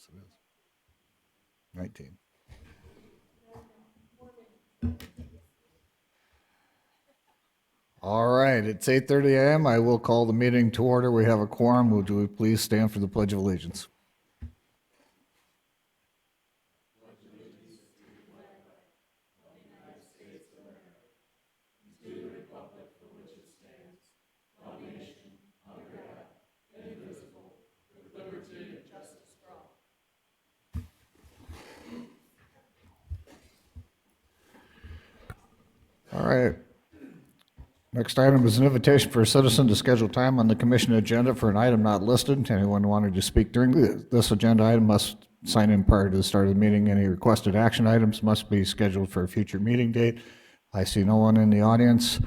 Yes, it is. 19. All right, it's 8:30 a.m. I will call the meeting to order. We have a quorum. Would we please stand for the Pledge of Allegiance? All right. Next item is an invitation for a citizen to schedule time on the commission agenda for an item not listed. Anyone wanting to speak during this agenda item must sign in prior to the start of the meeting. Any requested action items must be scheduled for a future meeting date. I see no one in the audience,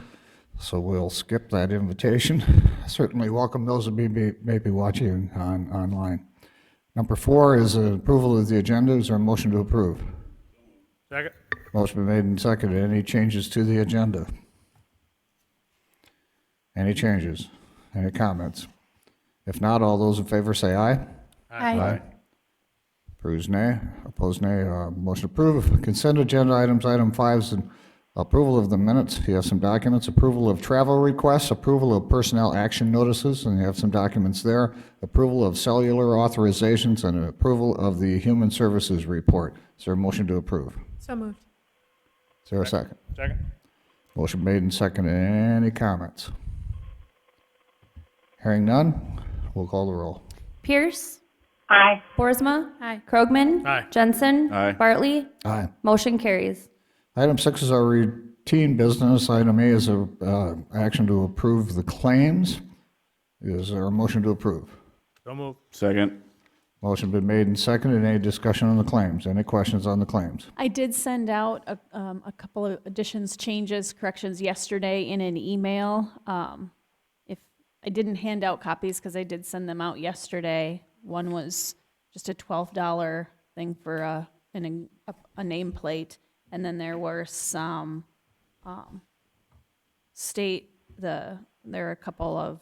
so we'll skip that invitation. Certainly welcome those who may be watching online. Number 4 is approval of the agenda. Is there a motion to approve? Second. Motion been made and seconded. Any changes to the agenda? Any changes? Any comments? If not, all those in favor say aye. Aye. Opposed, nay. Opposed, nay. Motion approved. Consent agenda items. Item 5 is an approval of the minutes. You have some documents. Approval of travel requests. Approval of personnel action notices, and you have some documents there. Approval of cellular authorizations, and approval of the human services report. Is there a motion to approve? So moved. Is there a second? Second. Motion made and seconded. Any comments? Hearing none, we'll call the roll. Pierce. Aye. Boersma. Aye. Krogman. Aye. Jensen. Aye. Bartley. Aye. Motion carries. Item 6 is our routine business. Item A is a action to approve the claims. Is there a motion to approve? So moved. Second. Motion been made and seconded. Any discussion on the claims? Any questions on the claims? I did send out a couple of additions, changes, corrections yesterday in an email. If I didn't hand out copies because I did send them out yesterday. One was just a $12 thing for a nameplate, and then there were some there are a couple of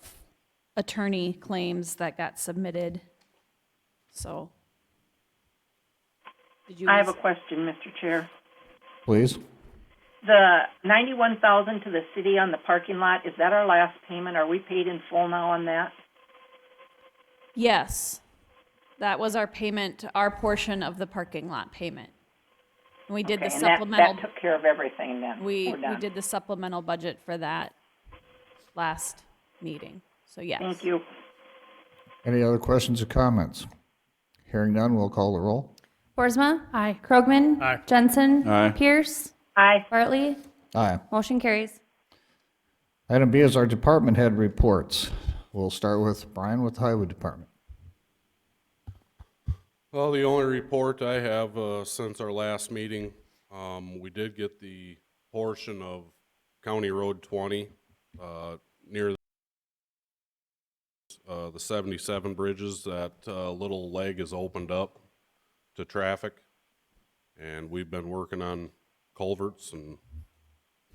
attorney claims that got submitted. So, did you? I have a question, Mr. Chair. Please. The $91,000 to the city on the parking lot, is that our last payment? Are we paid in full now on that? Yes, that was our payment, our portion of the parking lot payment. And we did the Okay, and supplemental. that took care of everything then? We We're done. did the supplemental budget for that last meeting. So yes. Thank you. Any other questions or comments? Hearing none, we'll call the roll. Boersma. Aye. Krogman. Aye. Jensen. Aye. Pierce. Aye. Bartley. Aye. Motion carries. Item B is our department head reports. We'll start with Brian with the Highway Department. Well, the only report I have since our last meeting, we did get the portion of County Road 20 near the 77 bridges. That little leg is opened up to traffic, and we've been working on culverts, and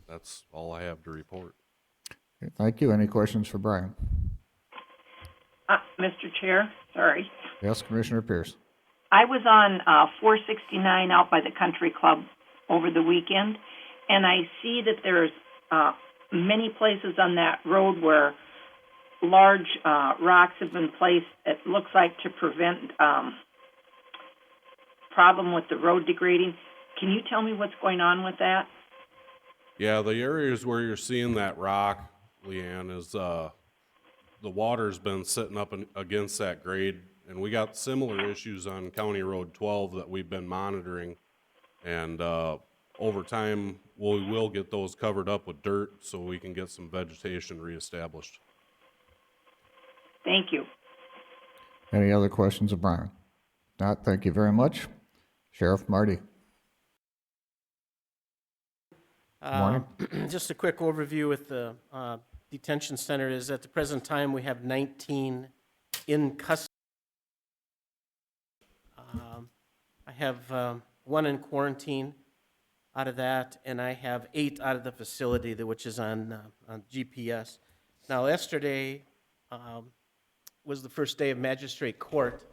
that's all I have to report. Okay, thank you. Any questions for Brian? Mr. Chair, sorry. Yes, Commissioner Pierce. I was on 469 out by the country club over the weekend, and I see that there's many places on that road where large rocks have been placed, it looks like to prevent problem with the road degrading. Can you tell me what's going on with that? Yeah, the areas where you're seeing that rock, Leanne, is the water's been sitting up against that grade, and we got similar issues on County Road 12 that we've been monitoring, and over time we will get those covered up with dirt so we can get some vegetation reestablished. Thank you. Any other questions of Brian? Not, thank you very much. Sheriff Marty. Morning. Just a quick overview with the detention center is at the present time we have 19 in custody. I have one in quarantine out of that, and I have 8 out of the facility, which is on GPS. Now, yesterday was the first day of magistrate court,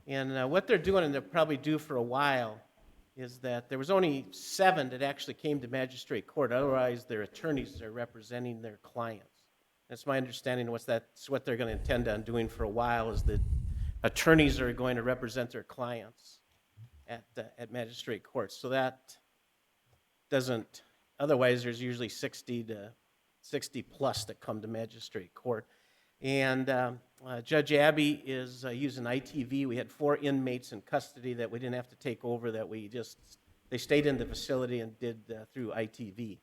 And what they're doing, and they'll probably do for a while, is that there was only 7 that actually came to magistrate court. Otherwise, their attorneys are representing their clients. That's my understanding. That's what they're going to intend on doing for a while, is that attorneys are going to represent their clients at magistrate courts. So that doesn't. Otherwise, there's usually 60 plus that come to magistrate court. And Judge Abbey is using ITV. We had 4 inmates in custody that we didn't have to take over, that they stayed in the facility and did through ITV.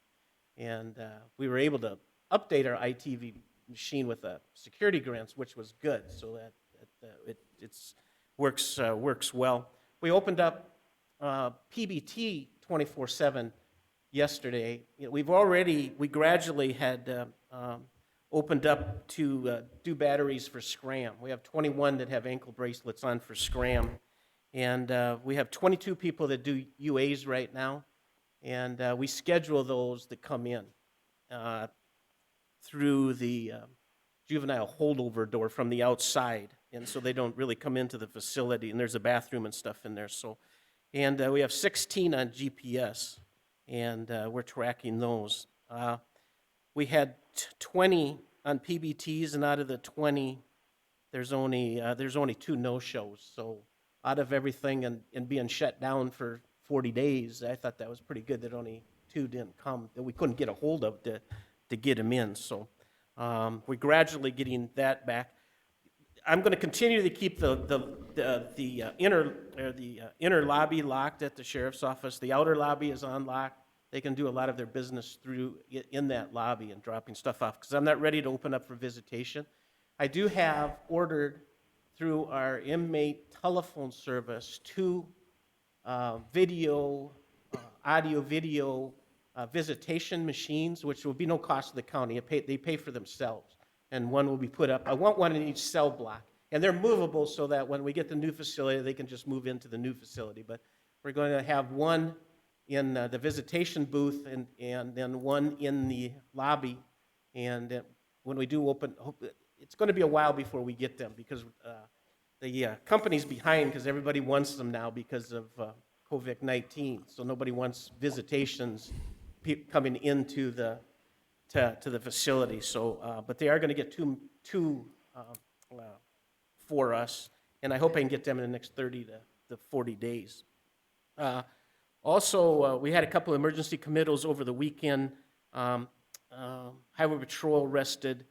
And we were able to update our ITV machine with security grants, which was good, so that it works well. We opened up PBT 24/7 yesterday. We gradually had opened up to do batteries for Scram. We have 21 that have ankle bracelets on for Scram, and we have 22 people that do UAs right now, and we schedule those that come in through the juvenile holdover door from the outside, and so they don't really come into the facility, and there's a bathroom and stuff in there. So, and we have 16 on GPS, and we're tracking those. We had 20 on PBTs, and out of the 20, there's only 2 no-shows. So out of everything and being shut down for 40 days, I thought that was pretty good that only 2 didn't come, that we couldn't get a hold of to get them in. So we're gradually getting that back. I'm going to continue to keep the inner lobby locked at the sheriff's office. The outer lobby is unlocked. They can do a lot of their business in that lobby and dropping stuff off, because I'm not ready to open up for visitation. I do have ordered through our inmate telephone service 2 audio-video visitation machines, which will be no cost to the county. They pay for themselves, and one will be put up. I want one in each cell block, and they're movable so that when we get the new facility, they can just move into the new facility. But we're going to have one in the visitation booth and then one in the lobby. And when we do open, it's going to be a while before we get them, because the company's behind, because everybody wants them now because of COVID-19. So nobody wants visitations coming into the facility. So, but they are going to get two for us, and I hope I can get them in the next 30 to 40 days. Also, we had a couple of emergency committals over the weekend. Highway Patrol arrested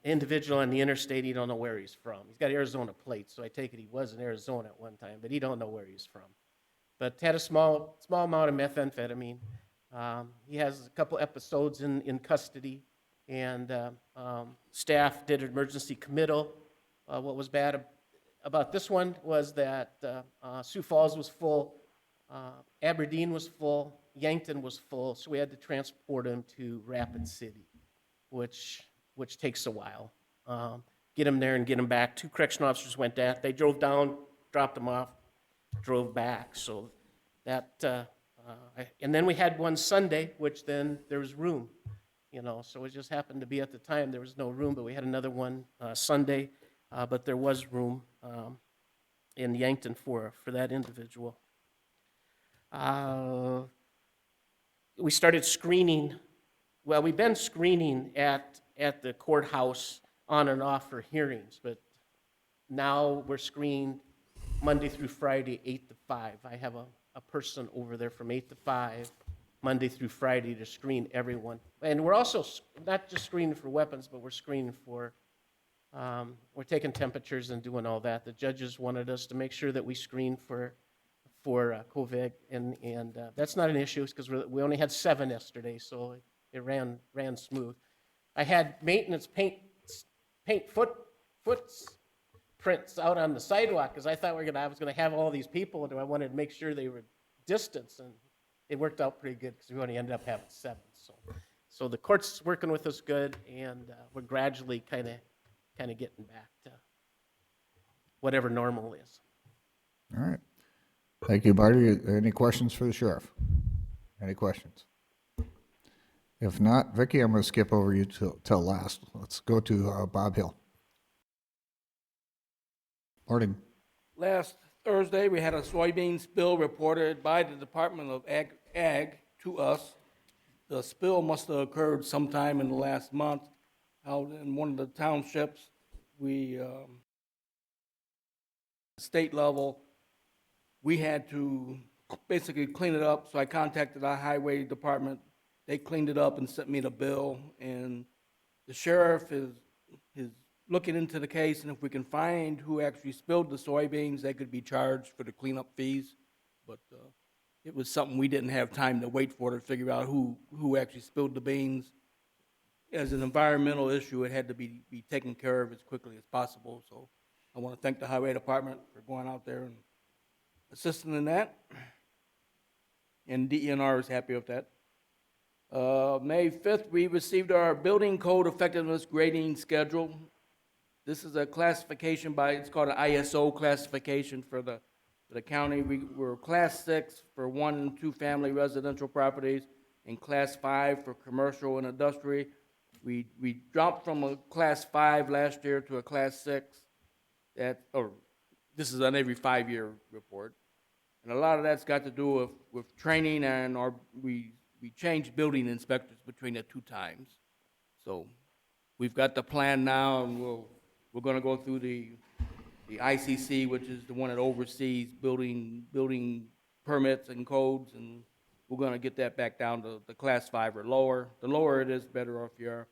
individual on the interstate. He don't know where he's from. He's got Arizona plates, so I take it he was in Arizona at one time, but he don't know where he's from. But had a small amount of methamphetamine. He has a couple episodes in custody, and staff did an emergency committal. What was bad about this one was that Sioux Falls was full, Aberdeen was full, Yankton was full, so we had to transport him to Rapid City, which takes a while. Get him there and get him back. 2 correctional officers went down. They drove down, dropped him off, drove back. So that, and then we had one Sunday, which then there was room, so it just happened to be at the time there was no room, but we had another one Sunday, but there was room in Yankton for that individual. We started screening. Well, we've been screening at the courthouse on and off for hearings, but now we're screened Monday through Friday, 8 to 5. I have a person over there from 8 to 5, Monday through Friday, to screen everyone. And we're also not just screening for weapons, but we're screening for, we're taking temperatures and doing all that. The judges wanted us to make sure that we screen for COVID, and that's not an issue, because we only had 7 yesterday, so it ran smooth. I had maintenance paint footprints out on the sidewalk, because I thought I was going to have all these people, and I wanted to make sure they were distanced, and it worked out pretty good, because we only ended up having 7. So the court's working with us good, and we're gradually kind of getting back to whatever normal is. All right. Thank you, Marty. Any questions for the sheriff? Any questions? If not, Vicki, I'm going to skip over you till last. Let's go to Bob Hill. Morning. last Thursday, we had a soybean spill reported by the Department of Ag to us. The spill must have occurred sometime in the last month out in one of the townships. We, state level, we had to basically clean it up, so I contacted our highway department. They cleaned it up and sent me the bill, and the sheriff is looking into the case, and if we can find who actually spilled the soybeans, they could be charged for the cleanup fees. But it was something we didn't have time to wait for to figure out who actually spilled the beans. As an environmental issue, it had to be taken care of as quickly as possible. So I want to thank the highway department for going out there and assisting in that. And DENR is happy with that. May 5th, we received our building code effectiveness grading schedule. This is a classification it's called an ISO classification for the county. We're class 6 for 1 and 2 family residential properties and class 5 for commercial and industrial. We dropped from a class 5 last year to a class 6. This is an every 5-year report. And a lot of that's got to do with training, and we changed building inspectors between the 2 times. So we've got the plan now, and we're going to go through the ICC, which is the one that oversees building permits and codes, and we're going to get that back down to the class 5 or lower. The lower it is, better off you are.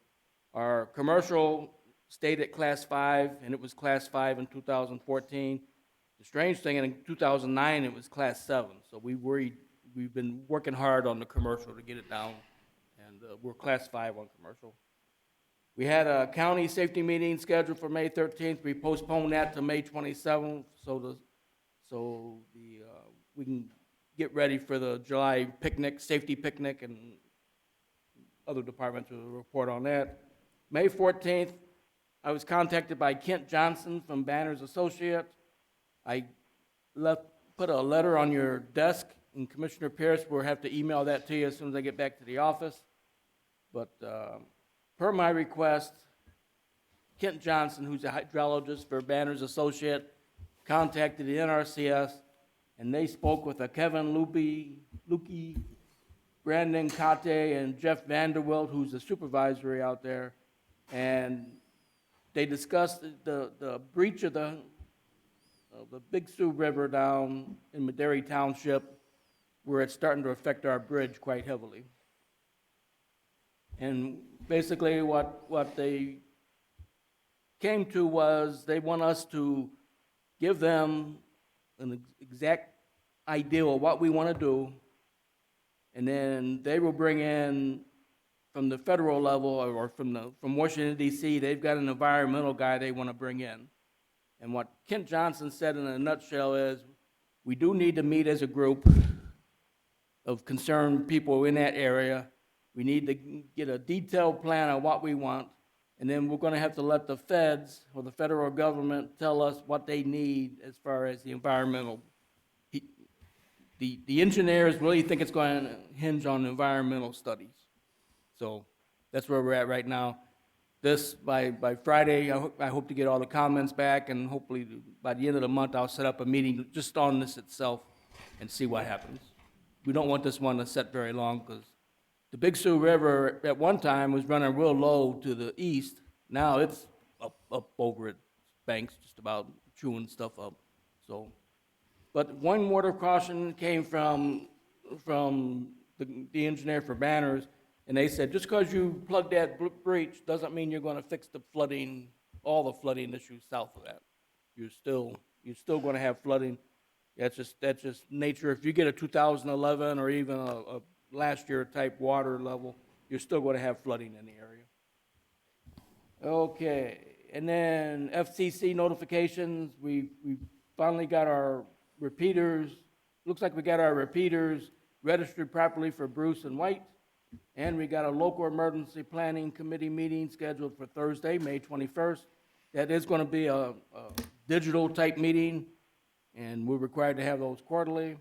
Our commercial stayed at class 5, and it was class 5 in 2014. The strange thing, in 2009, it was class 7. So we've been working hard on the commercial to get it down, and we're class 5 on commercial. We had a county safety meeting scheduled for May 13th. We postponed that to May 27th so we can get ready for the July picnic, safety picnic, and other departments will report on that. May 14th, I was contacted by Kent Johnson from Banners Associates. I put a letter on your desk, and Commissioner Pierce will have to email that to you as soon as I get back to the office. But per my request, Kent Johnson, who's a hydrologist for Banners Associate, contacted the NRCS, and they spoke with Kevin Lukey, Brandon Kate, and Jeff Vanderwilt, who's the supervisory out there, and they discussed the breach of the Big Sioux River down in Madera Township, where it's starting to affect our bridge quite heavily. And basically what they came to was they want us to give them an exact idea of what we want to do, and then they will bring in from the federal level or from Washington, D.C., they've got an environmental guy they want to bring in. And what Kent Johnson said in a nutshell is, we do need to meet as a group of concerned people in that area. We need to get a detailed plan on what we want, and then we're going to have to let the feds or the federal government tell us what they need as far as the environmental. The engineers really think it's going to hinge on environmental studies. So that's where we're at right now. This, by Friday, I hope to get all the comments back, and hopefully by the end of the month, I'll set up a meeting just on this itself and see what happens. We don't want this one to set very long, because the Big Sioux River at one time was running real low to the east. Now it's up over its banks, just about chewing stuff up. So, but one word of caution came from the engineer for Banners, and they said, just because you plug that breach doesn't mean you're going to fix the flooding, all the flooding issues south of that. You're still going to have flooding. That's just nature. If you get a 2011 or even a last year type water level, you're still going to have flooding in the area. Okay, and then FCC notifications. We finally got our repeaters. Looks like we got our repeaters registered properly for Bruce and White. And we got a local emergency planning committee meeting scheduled for Thursday, May 21st. That is going to be a digital type meeting, and we're required to have those quarterly.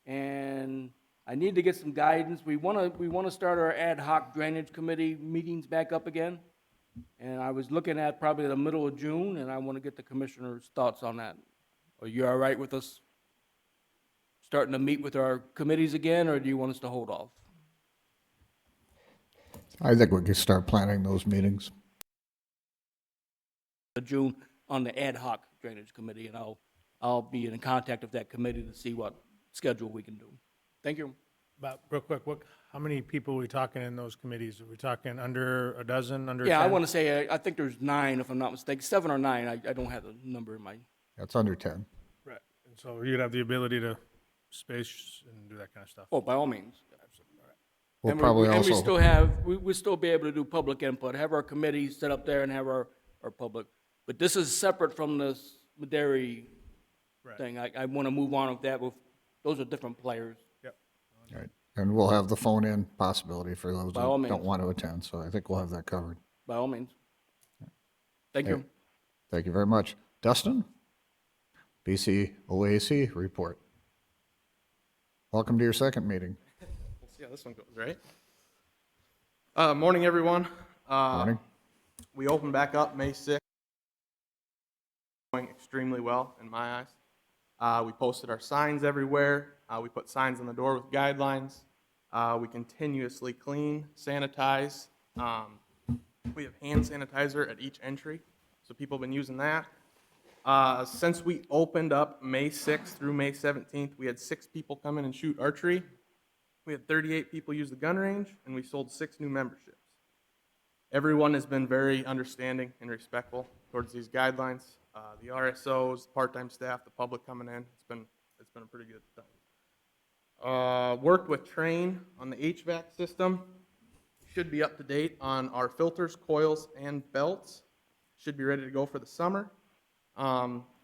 And I need to get some guidance. We want to start our ad hoc drainage committee meetings back up again. And I was looking at probably the middle of June, and I want to get the commissioner's thoughts on that Are you all right with us starting to meet with our committees again, or do you want us to hold off? I think we could start planning those meetings. June on the ad hoc drainage committee, and I'll be in contact with that committee to see what schedule we can do. Thank you. But real quick, how many people are we talking in those committees? Are we talking under a dozen, under 10? Yeah, I want to say, I think there's 9, if I'm not mistaken, 7 or 9. I don't have the number in my, That's under 10. Right, and so you'd have the ability to space and do that kind of stuff. oh, by all means. We'll And probably and we also, still have, we'll still be able to do public input, have our committees set up there and have our public. But this is separate from this Maderi Right. thing. I want to move on with that. Those are different players. Yep. right, and we'll have the phone-in possibility for those that By all don't means. want to attend, so I think we'll have that covered. By all means. Thank you. Thank you very much. Dustin? BC OAC report. Welcome to your second meeting. We'll see how this one goes, right? Morning, everyone. Morning. We opened back up May 6th. Going extremely well in my eyes. We posted our signs everywhere. We put signs on the door with guidelines. We continuously clean, sanitize. We have hand sanitizer at each entry, so people have been using that. Since we opened up May 6th through May 17th, we had 6 people come in and shoot archery. We had 38 people use the gun range, and we sold 6 new memberships. Everyone has been very understanding and respectful towards these guidelines. The RSOs, part-time staff, the public coming in, it's been a pretty good time. Worked with Train on the HVAC system. Should be up to date on our filters, coils, and belts. Should be ready to go for the summer.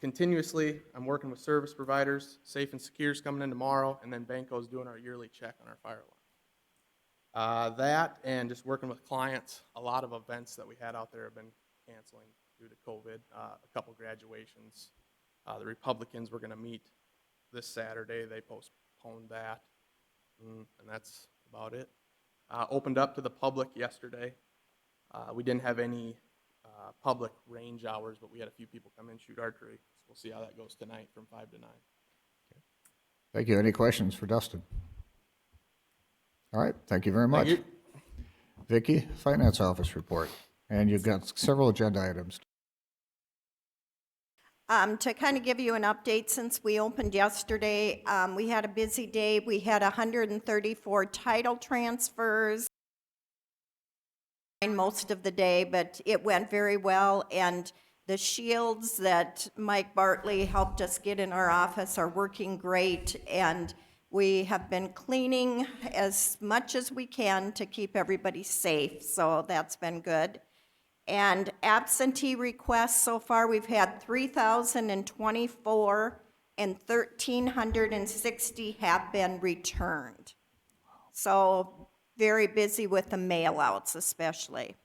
Continuously, I'm working with service providers. Safe and Secure's coming in tomorrow, and then Banco's doing our yearly check on our fire alarm. That and just working with clients. A lot of events that we had out there have been canceling due to COVID. A couple graduations. The Republicans were going to meet this Saturday. They postponed that, and that's about it. Opened up to the public yesterday. We didn't have any public range hours, but we had a few people come in shoot archery. So we'll see how that goes tonight from 5 to 9. Thank you. Any questions for Dustin? All right, thank you very much. Thank you. Vicki, Finance Office report. And you've got several agenda items. To kind of give you an update, since we opened yesterday, we had a busy day. We had 134 title transfers most of the day, but it went very well. And the shields that Mike Bartley helped us get in our office are working great. And we have been cleaning as much as we can to keep everybody safe, so that's been good. And absentee requests, so far we've had 3,024 and 1,360 have been returned. So very busy with the mail-outs especially.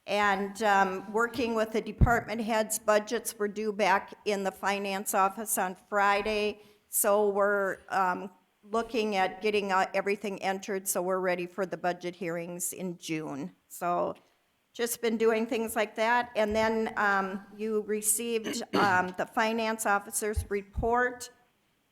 And working with the department heads, budgets were due back in the finance office on Friday. So we're looking at getting everything entered, so we're ready for the budget hearings in June. So just been doing things like that. And then you received the finance officer's report.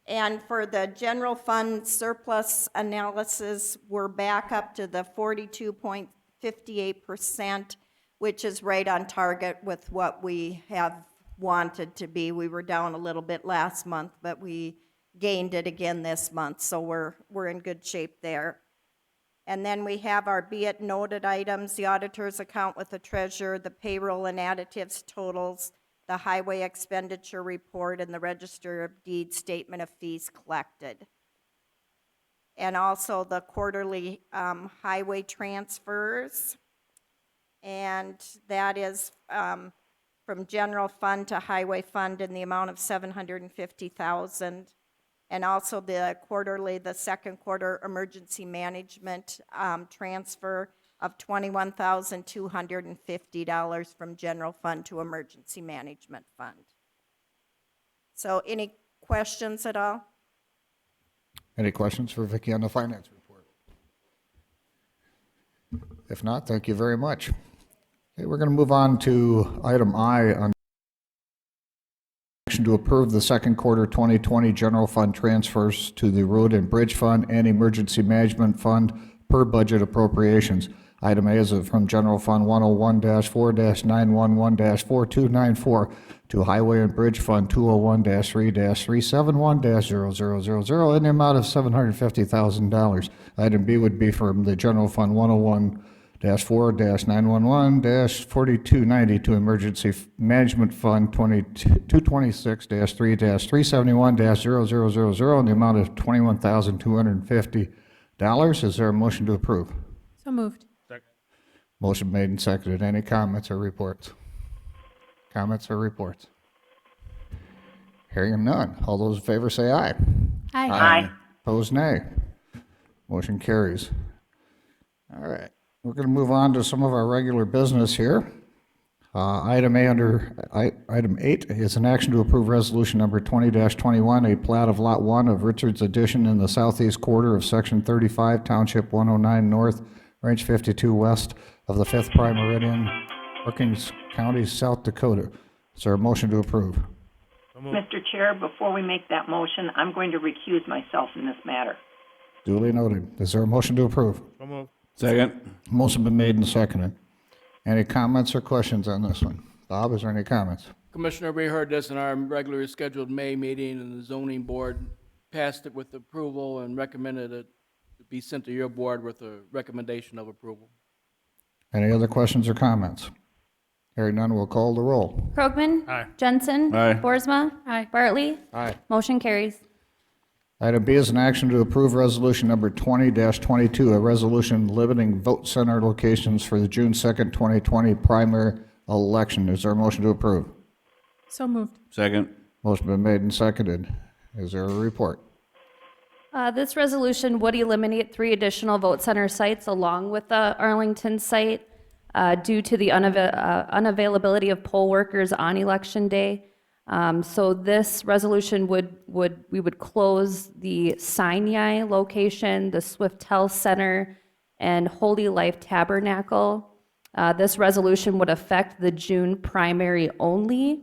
And for the general fund surplus analysis, we're back up to the 42.58%, which is right on target with what we have wanted to be. We were down a little bit last month, but we gained it again this month, so we're in good shape there. And then we have our be it noted items, the auditor's account with the treasurer, the payroll and additives totals, the highway expenditure report, and the register of deeds statement of fees collected. And also the quarterly highway transfers. And that is from general fund to highway fund in the amount of $750,000. And also the second quarter emergency management transfer of $21,250 from general fund to emergency management fund. So any questions at all? Any questions for Vicki on the finance report? If not, thank you very much. Okay, we're going to move on to item I on action to approve the second quarter 2020 general fund transfers to the Road and Bridge Fund and Emergency Management Fund per budget appropriations. Item A is from General Fund 101-4-911-4294 to Highway and Bridge Fund 201-3-371-0000 in the amount of $750,000. Item B would be from the General Fund 101-4-911-4290 to Emergency Management Fund 226-3-371-0000 in the amount of $21,250. Is there a motion to approve? So moved. Motion made and seconded. Any comments or reports? Comments or reports? Hearing none. All those in favor say aye. Aye. Aye. Opposed, nay. Motion carries. All right. We're going to move on to some of our regular business here. Item A under item 8 is an action to approve resolution number 20-21, a plat of Lot 1 of Richards Addition in the southeast quarter of Section 35, Township 109 North, Range 52 West of the 5th Prime Meridian, Brookings County, South Dakota. Is there a motion to approve? Mr. Chair, before we make that motion, I'm going to recuse myself in this matter. Duly noted. Is there a motion to approve? So moved. Second. Motion been made and seconded. Any comments or questions on this one? Bob, is there any comments? Commissioner, we heard this in our regularly scheduled May meeting, and the zoning board passed it with approval and recommended it to be sent to your board with a recommendation of approval. Any other questions or comments? Hearing none, we'll call the roll. Krogman? Aye. Jensen? Aye. Boersma? Aye. Bartley? Aye. Motion carries. Item B is an action to approve resolution number 20-22, a resolution limiting vote center locations for the June 2nd, 2020 primary election. Is there a motion to approve? So moved. Second. Motion been made and seconded. Is there a report? This resolution would eliminate 3 additional vote center sites along with the Arlington site due to the unavailability of poll workers on election day. So this resolution we would close the Sinai location, the Swift Health Center, and Holy Life Tabernacle. This resolution would affect the June primary only.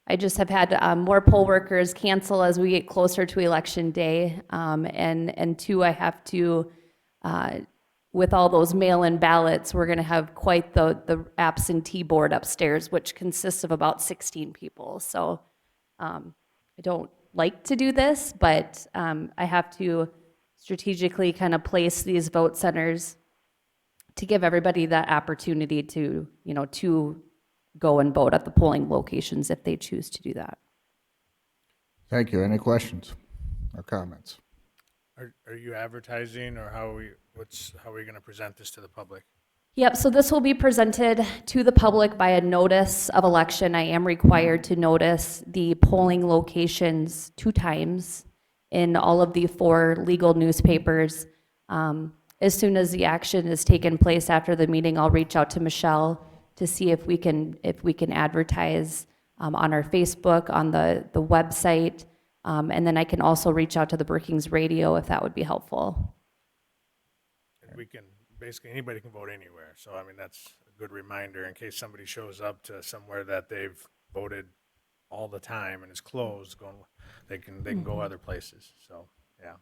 I just have had more poll workers cancel as we get closer to election day. And 2, I have to, with all those mail-in ballots, we're going to have quite the absentee board upstairs, which consists of about 16 people. So I don't like to do this, but I have to strategically kind of place these vote centers to give everybody that opportunity to, to go and vote at the polling locations if they choose to do that. Thank you. Any questions or comments? Are you advertising, or how are we going to present this to the public? Yep, so this will be presented to the public by a notice of election. I am required to notice the polling locations 2 times in all of the 4 legal newspapers. As soon as the action is taken place after the meeting, I'll reach out to Michelle to see if we can advertise on our Facebook, on the website, and then I can also reach out to the Brookings radio if that would be helpful. And we can, basically, anybody can vote anywhere. So, I mean, that's a good reminder in case somebody shows up to somewhere that they've voted all the time and is closed, they can go other places. So, yeah.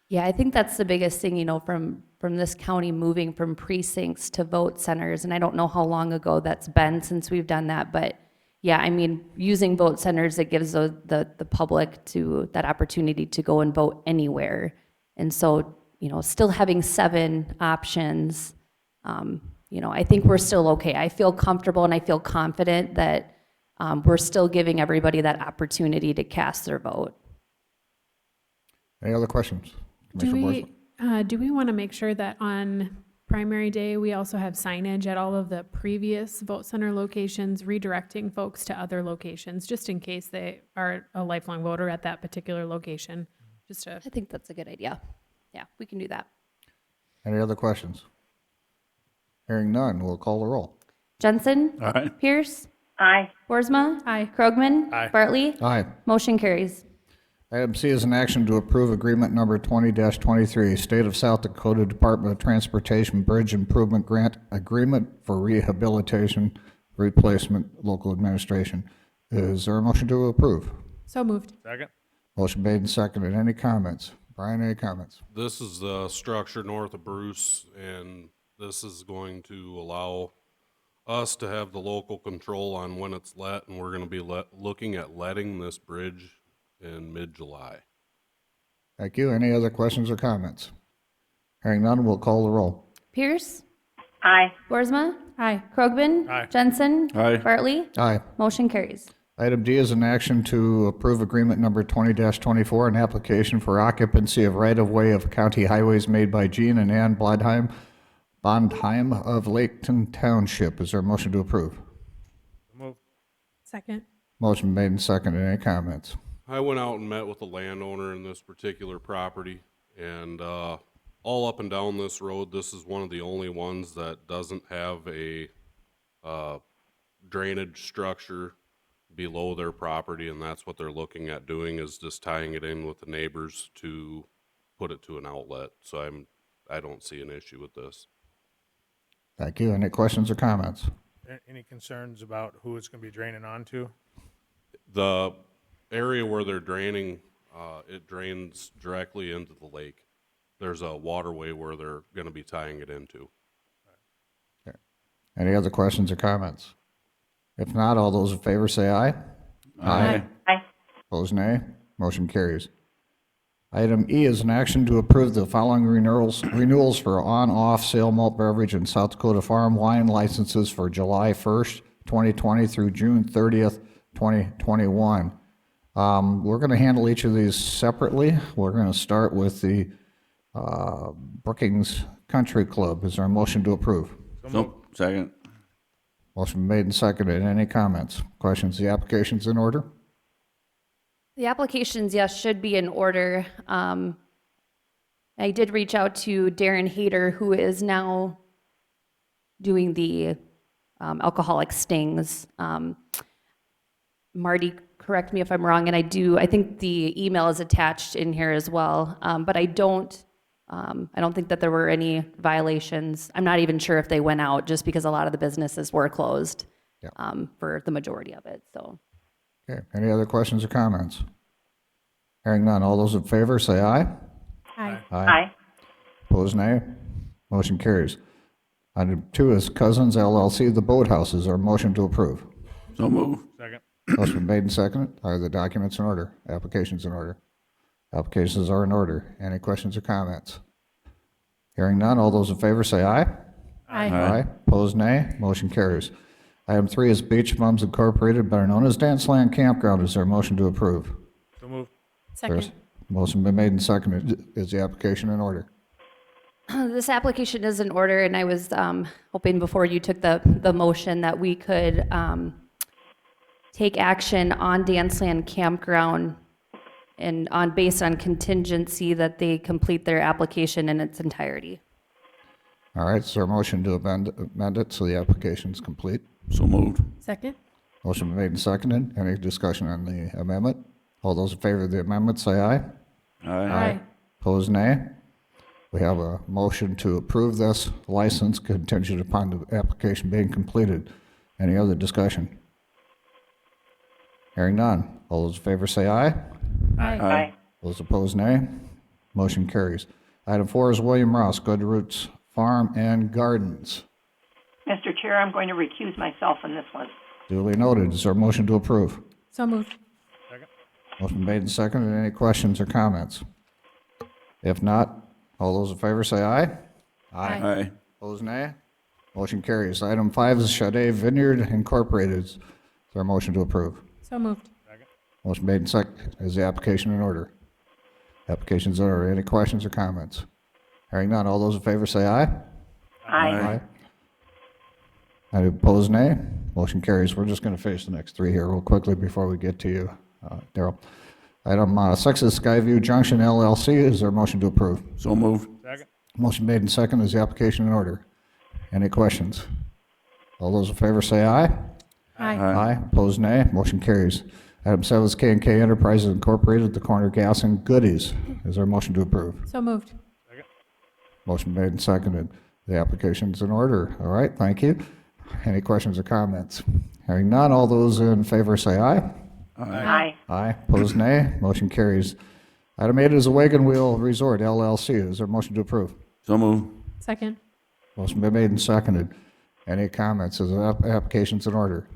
Yeah, I think that's the biggest thing, from this county moving from precincts to vote centers, and I don't know how long ago that's been since we've done that, but yeah, I mean, using vote centers, it gives the public that opportunity to go and vote anywhere. And so, still having 7 options, I think we're still okay. I feel comfortable and I feel confident that we're still giving everybody that opportunity to cast their vote. Any other questions? Do we want to make sure that on primary day, we also have signage at all of the previous vote center locations, redirecting folks to other locations, just in case they are a lifelong voter at that particular location? I think that's a good idea. Yeah, we can do that. Any other questions? Hearing none, we'll call the roll. Jensen? Aye. Pierce? Aye. Boersma? Aye. Krogman? Aye. Bartley? Aye. Motion carries. Item C is an action to approve agreement number 20-23, State of South Dakota Department of Transportation Bridge Improvement Grant Agreement for Rehabilitation replacement local administration. Is there a motion to approve? So moved. Second? Motion made and seconded. Any comments? Brian, any comments? This is the structure north of Bruce, and this is going to allow us to have the local control on when it's let, and we're gonna be looking at letting this bridge in mid-July. Thank you. Any other questions or comments? Hearing none, we'll call the roll. Pierce, Aye. Boersma, Aye. Krogman, Aye. Jensen, Aye. Bartley. Aye. Motion carries. Item D is an action to approve agreement number 20-24, an application for occupancy of right-of-way of county highways made by Jean and Ann Bondheim of Laketon Township. Is there a motion to approve? Move. Second. Motion made and seconded. Any comments? I went out and met with the landowner in this particular property, and all up and down this road, this is one of the only ones that doesn't have a drainage structure below their property, and that's what they're looking at doing, is just tying it in with the neighbors to put it to an outlet. So I don't see an issue with this. Thank you. Any questions or comments? Any concerns about who it's gonna be draining onto? The area where they're draining, it drains directly into the lake. There's a waterway where they're gonna be tying it into. Any other questions or comments? If not, all those in favor say aye. Aye. Aye. Opposed, nay. Motion carries. Item E is an action to approve the following renewals for on-off sale malt beverage and South Dakota farm wine licenses for July 1st, 2020 through June 30th, 2021. We're going to handle each of these separately. We're going to start with the Brookings Country Club. Is there a motion to approve? Second. Motion made and seconded. Any comments? Questions? The application's in order? The applications, yes, should be in order. I did reach out to Darren Hayter, who is now doing the alcoholic stings. Marty, correct me if I'm wrong, and I think the email is attached in here as well. But I don't think that there were any violations. I'm not even sure if they went out, just because a lot of the businesses were closed for the majority of it, so. Okay. Any other questions or comments? Hearing none. All those in favor say aye. Aye. Aye. Opposed, nay. Motion carries. Item 2 is Cousins LLC, The Boathouse. Is there a motion to approve? So move. Second? Motion made and seconded. Are the documents in order? Applications in order? Applications are in order. Any questions or comments? Hearing none. All those in favor say aye. Aye. Opposed, nay. Motion carries. Item 3 is Beach Bums Incorporated, better known as Danceland Campground. Is there a motion to approve? So move. Second. Motion been made and seconded. Is the application in order? This application is in order, and I was hoping before you took the motion that we could take action on Danceland Campground and based on contingency that they complete their application in its entirety. All right, is there a motion to amend it so the application is complete? So moved. Second. Motion been made and seconded. Any discussion on the amendment? All those in favor of the amendment say aye. Aye. Opposed, nay. We have a motion to approve this license contingent upon the application being completed. Any other discussion? Hearing none. All those in favor say aye. Aye. Those opposed, nay. Motion carries. Item 4 is William Ross, Good Roots Farm and Gardens. Mr. Chair, I'm going to recuse myself on this one. Duly noted. Is there a motion to approve? So moved. Second? Motion made and seconded. Any questions or comments? If not, all those in favor say aye. Aye. Opposed, nay. Motion carries. Item 5 is Sade Vineyard Incorporated. Is there a motion to approve? So moved. Second? Motion made and seconded. Is the application in order? Application's in order. Any questions or comments? Hearing none. All those in favor say aye. Aye. Any opposed, nay. Motion carries. We're just going to finish the next 3 here real quickly before we get to you, Darrell. Item 6 is Skyview Junction Llc. Is there a motion to approve? So moved. Second? Motion made and seconded. Is the application in order? Any questions? All those in favor say aye. Aye. Opposed, nay. Motion carries. Item 7 is K&K Enterprises Incorporated, the corner gas and goodies. Is there a motion to approve? So moved. Second? Motion made and seconded. The application's in order. All right, thank you. Any questions or comments? Hearing none, all those in favor say aye. Aye. Aye. Opposed, nay. Motion carries. Item 8 is a Wagon Wheel Resort LLC. Is there a motion to approve? So move. Second. Motion been made and seconded. Any comments? Is the applications in order?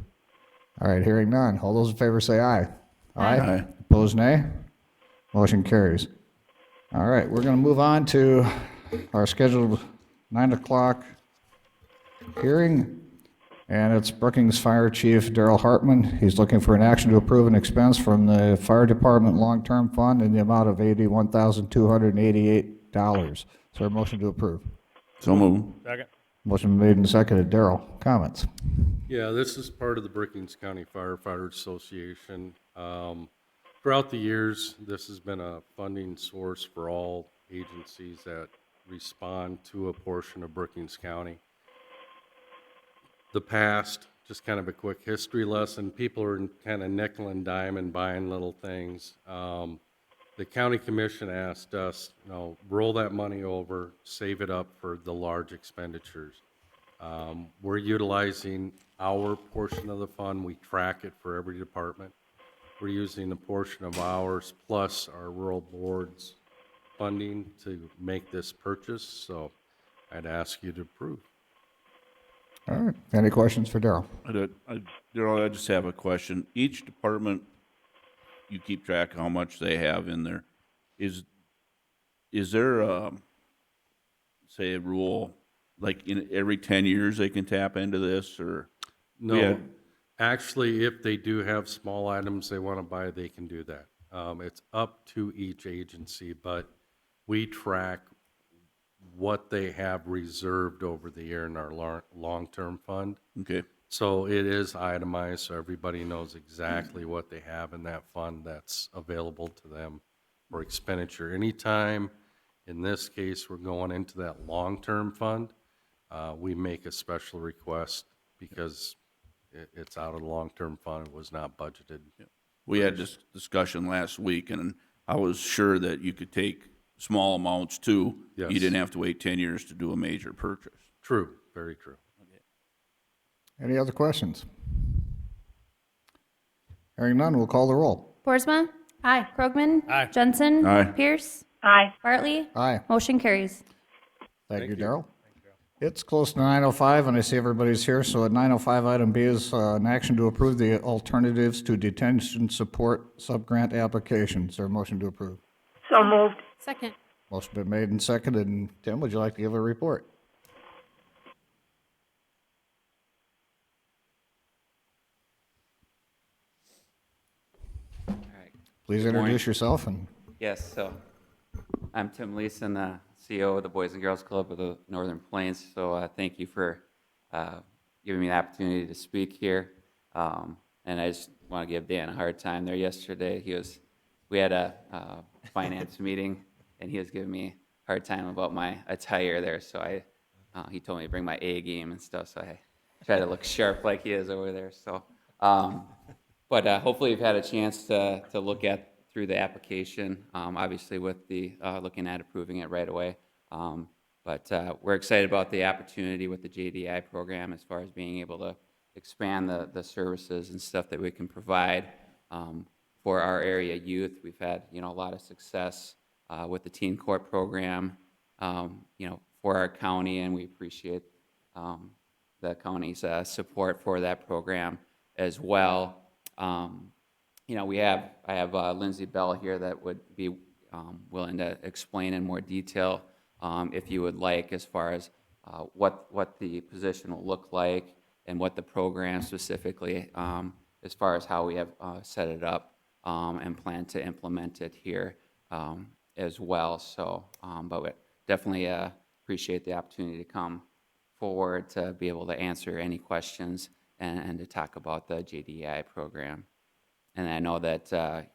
All right, hearing none. All those in favor say aye. Aye. Opposed, nay. Motion carries. All right, we're going to move on to our scheduled 9 o'clock hearing, and it's Brookings Fire Chief Daryl Hartman. He's looking for an action to approve an expense from the Fire Department Long-Term Fund in the amount of $81,288. Is there a motion to approve? So move. Second. Motion made and seconded. Daryl, comments? Yeah, this is part of the Brookings County Firefighters Association. Throughout the years, this has been a funding source for all agencies that respond to a portion of Brookings County. The past, just kind of a quick history lesson, people are kind of nickel and dime and buying little things. The county commission asked us, roll that money over, save it up for the large expenditures. We're utilizing our portion of the fund. We track it for every department. We're using a portion of ours plus our rural board's funding to make this purchase, so I'd ask you to approve. All right, any questions for Daryl? Daryl, I just have a question. Each department, you keep track of how much they have in there. Is there, say, a rule, like in every 10 years they can tap into this, or? No, actually, if they do have small items they want to buy, they can do that. It's up to each agency, but we track what they have reserved over the year in our long-term fund. Okay. So it is itemized, so everybody knows exactly what they have in that fund that's available to them for expenditure. Anytime, in this case, we're going into that long-term fund, we make a special request because it's out of the long-term fund, it was not budgeted. We had this discussion last week, and I was sure that you could take small amounts too. Yes. You didn't have to wait 10 years to do a major purchase. True, very true. Any other questions? Hearing none, we'll call the roll. Boersma? Aye. Krogman? Aye. Jensen? Aye. Pierce? Aye. Bartley? Aye. Motion carries. Thank you, Daryl. It's close to 9:05, and I see everybody's here, so at 9:05, item B is an action to approve the alternatives to detention support subgrant applications. Is there a motion to approve? So moved. Second. Motion been made and seconded, and Tim, would you like to give a report? All right. Please Good morning. introduce yourself and Yes, so I'm Tim Leeson, the CEO of the Boys and Girls Club of the Northern Plains. So thank you for giving me the opportunity to speak here. And I just want to give Dan a hard time there yesterday. We had a finance meeting, and he was giving me a hard time about my attire there. So he told me to bring my A game and stuff. So I try to look sharp like he is over there. So, but hopefully you've had a chance to look through the application, obviously with the looking at approving it right away. But we're excited about the opportunity with the JDI program as far as being able to expand the services and stuff that we can provide for our area youth. We've had a lot of success with the teen court program for our county, and we appreciate the county's support for that program as well. I have Lindsay Bell here that would be willing to explain in more detail if you would like, as far as what the position will look like and what the program specifically, as far as how we have set it up and plan to implement it here as well. So, but we definitely appreciate the opportunity to come forward to be able to answer any questions and to talk about the JDI program. And I know that,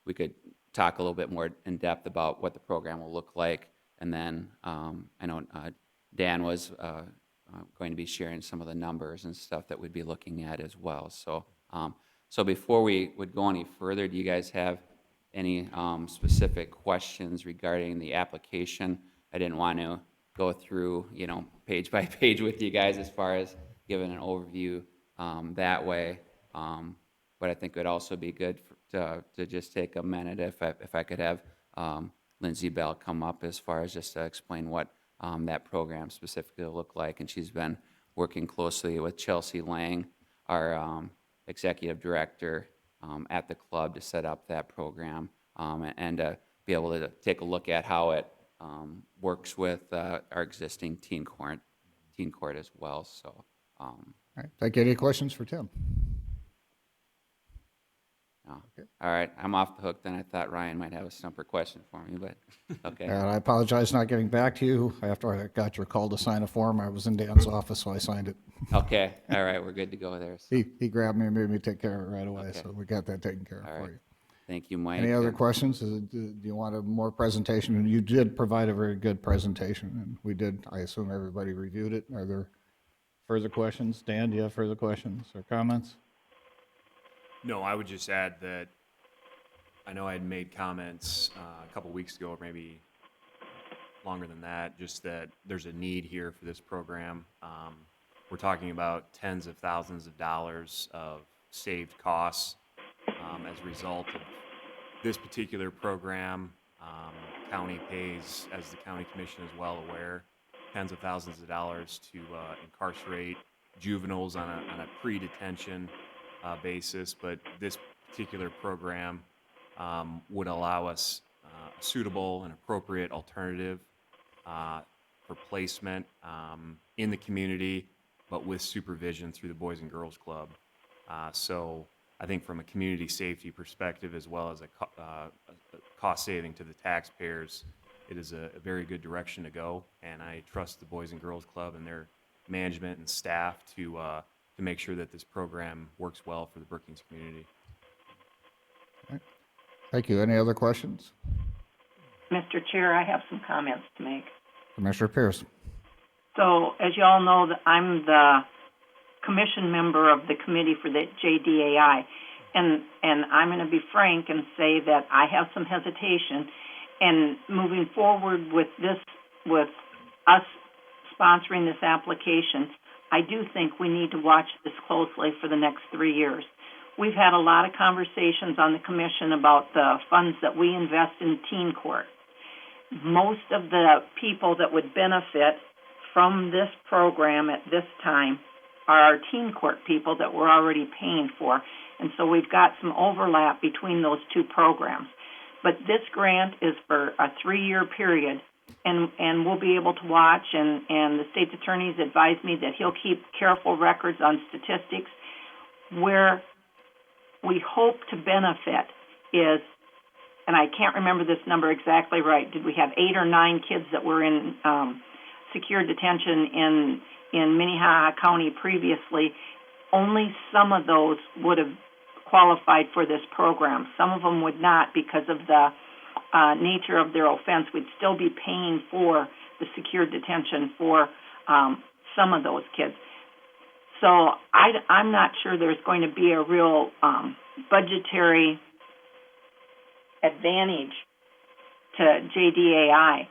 we could talk a little bit more in depth about what the program will look like. And then I know Dan was going to be sharing some of the numbers and stuff that we'd be looking at as well. So, so before we would go any further, do you guys have any specific questions regarding the application? I didn't want to go through, page by page with you guys as far as given an overview that way. But I think it would also be good to just take a minute if I could have Lindsay Bell come up as far as just to explain what that program specifically will look like. And she's been working closely with Chelsea Lang, our executive director at the club, to set up that program and to be able to take a look at how it works with our existing teen court as well. So, All right. Thank you. Any questions for Tim? no. All right, I'm off the hook then. I thought Ryan might have a stumper question for me, but okay. And I apologize not getting back to you. After I got your call to sign a form, I was in Dan's office, so I signed it. Okay, all right, we're good to go there. So. He grabbed me and made me take care of it right away, Okay. so we got that taken care of All for right. you. Thank you, Mike. Any other questions? Do you want a more presentation? And you did provide a very good presentation, and we did. I assume everybody reviewed it. Are there further questions? Dan, do you have further questions or comments? No, I would just add that I know I had made comments a couple weeks ago, or maybe longer than that, just that there's a need here for this program. We're talking about tens of thousands of dollars of saved costs as a result of this particular program. County pays, as the county commission is well aware, tens of thousands of dollars to incarcerate juveniles on a pre-detention basis, but this particular program would allow us a suitable and appropriate alternative for placement in the community, but with supervision through the Boys and Girls Club. So I think from a community safety perspective, as well as a cost saving to the taxpayers, it is a very good direction to go, and I trust the Boys and Girls Club and their management and staff to make sure that this program works well for the Brookings community. Thank you. Any other questions? Mr. Chair, I have some comments to make. Commissioner Pearson. So, as you all know, I'm the commission member of the committee for the JDAI, and I'm going to be frank and say that I have some hesitation in moving forward with this, with us sponsoring this application. I do think we need to watch this closely for the next 3 years. We've had a lot of conversations on the commission about the funds that we invest in teen court. Most of the people that would benefit from this program at this time are our teen court people that we're already paying for. And so we've got some overlap between those two programs. But this grant is for a 3-year period, and we'll be able to watch, and the state's attorney's advised me that he'll keep careful records on statistics. Where we hope to benefit is, and I can't remember this number exactly right, did we have 8 or 9 kids that were in secure detention in Minnehaha County previously? Only some of those would have qualified for this program. Some of them would not because of the nature of their offense. We'd still be paying for the secure detention for some of those kids. So I'm not sure there's going to be a real budgetary advantage to JDAI.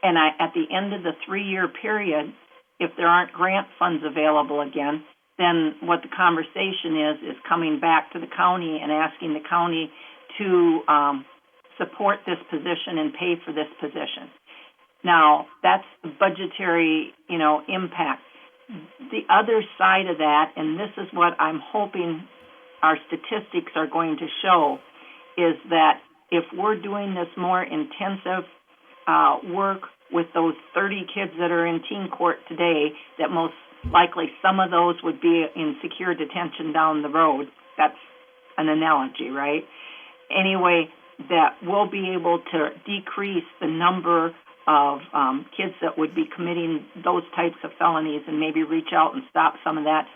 And at the end of the 3-year period, if there aren't grant funds available again, then what the conversation is coming back to the county and asking the county to support this position and pay for this position. Now, that's the budgetary, impact. The other side of that, and this is what I'm hoping our statistics are going to show, is that if we're doing this more intensive work with those 30 kids that are in teen court today, that most likely some of those would be in secure detention down the road. That's an analogy, right? Anyway, that we'll be able to decrease the number of kids that would be committing those types of felonies and maybe reach out and stop some of that.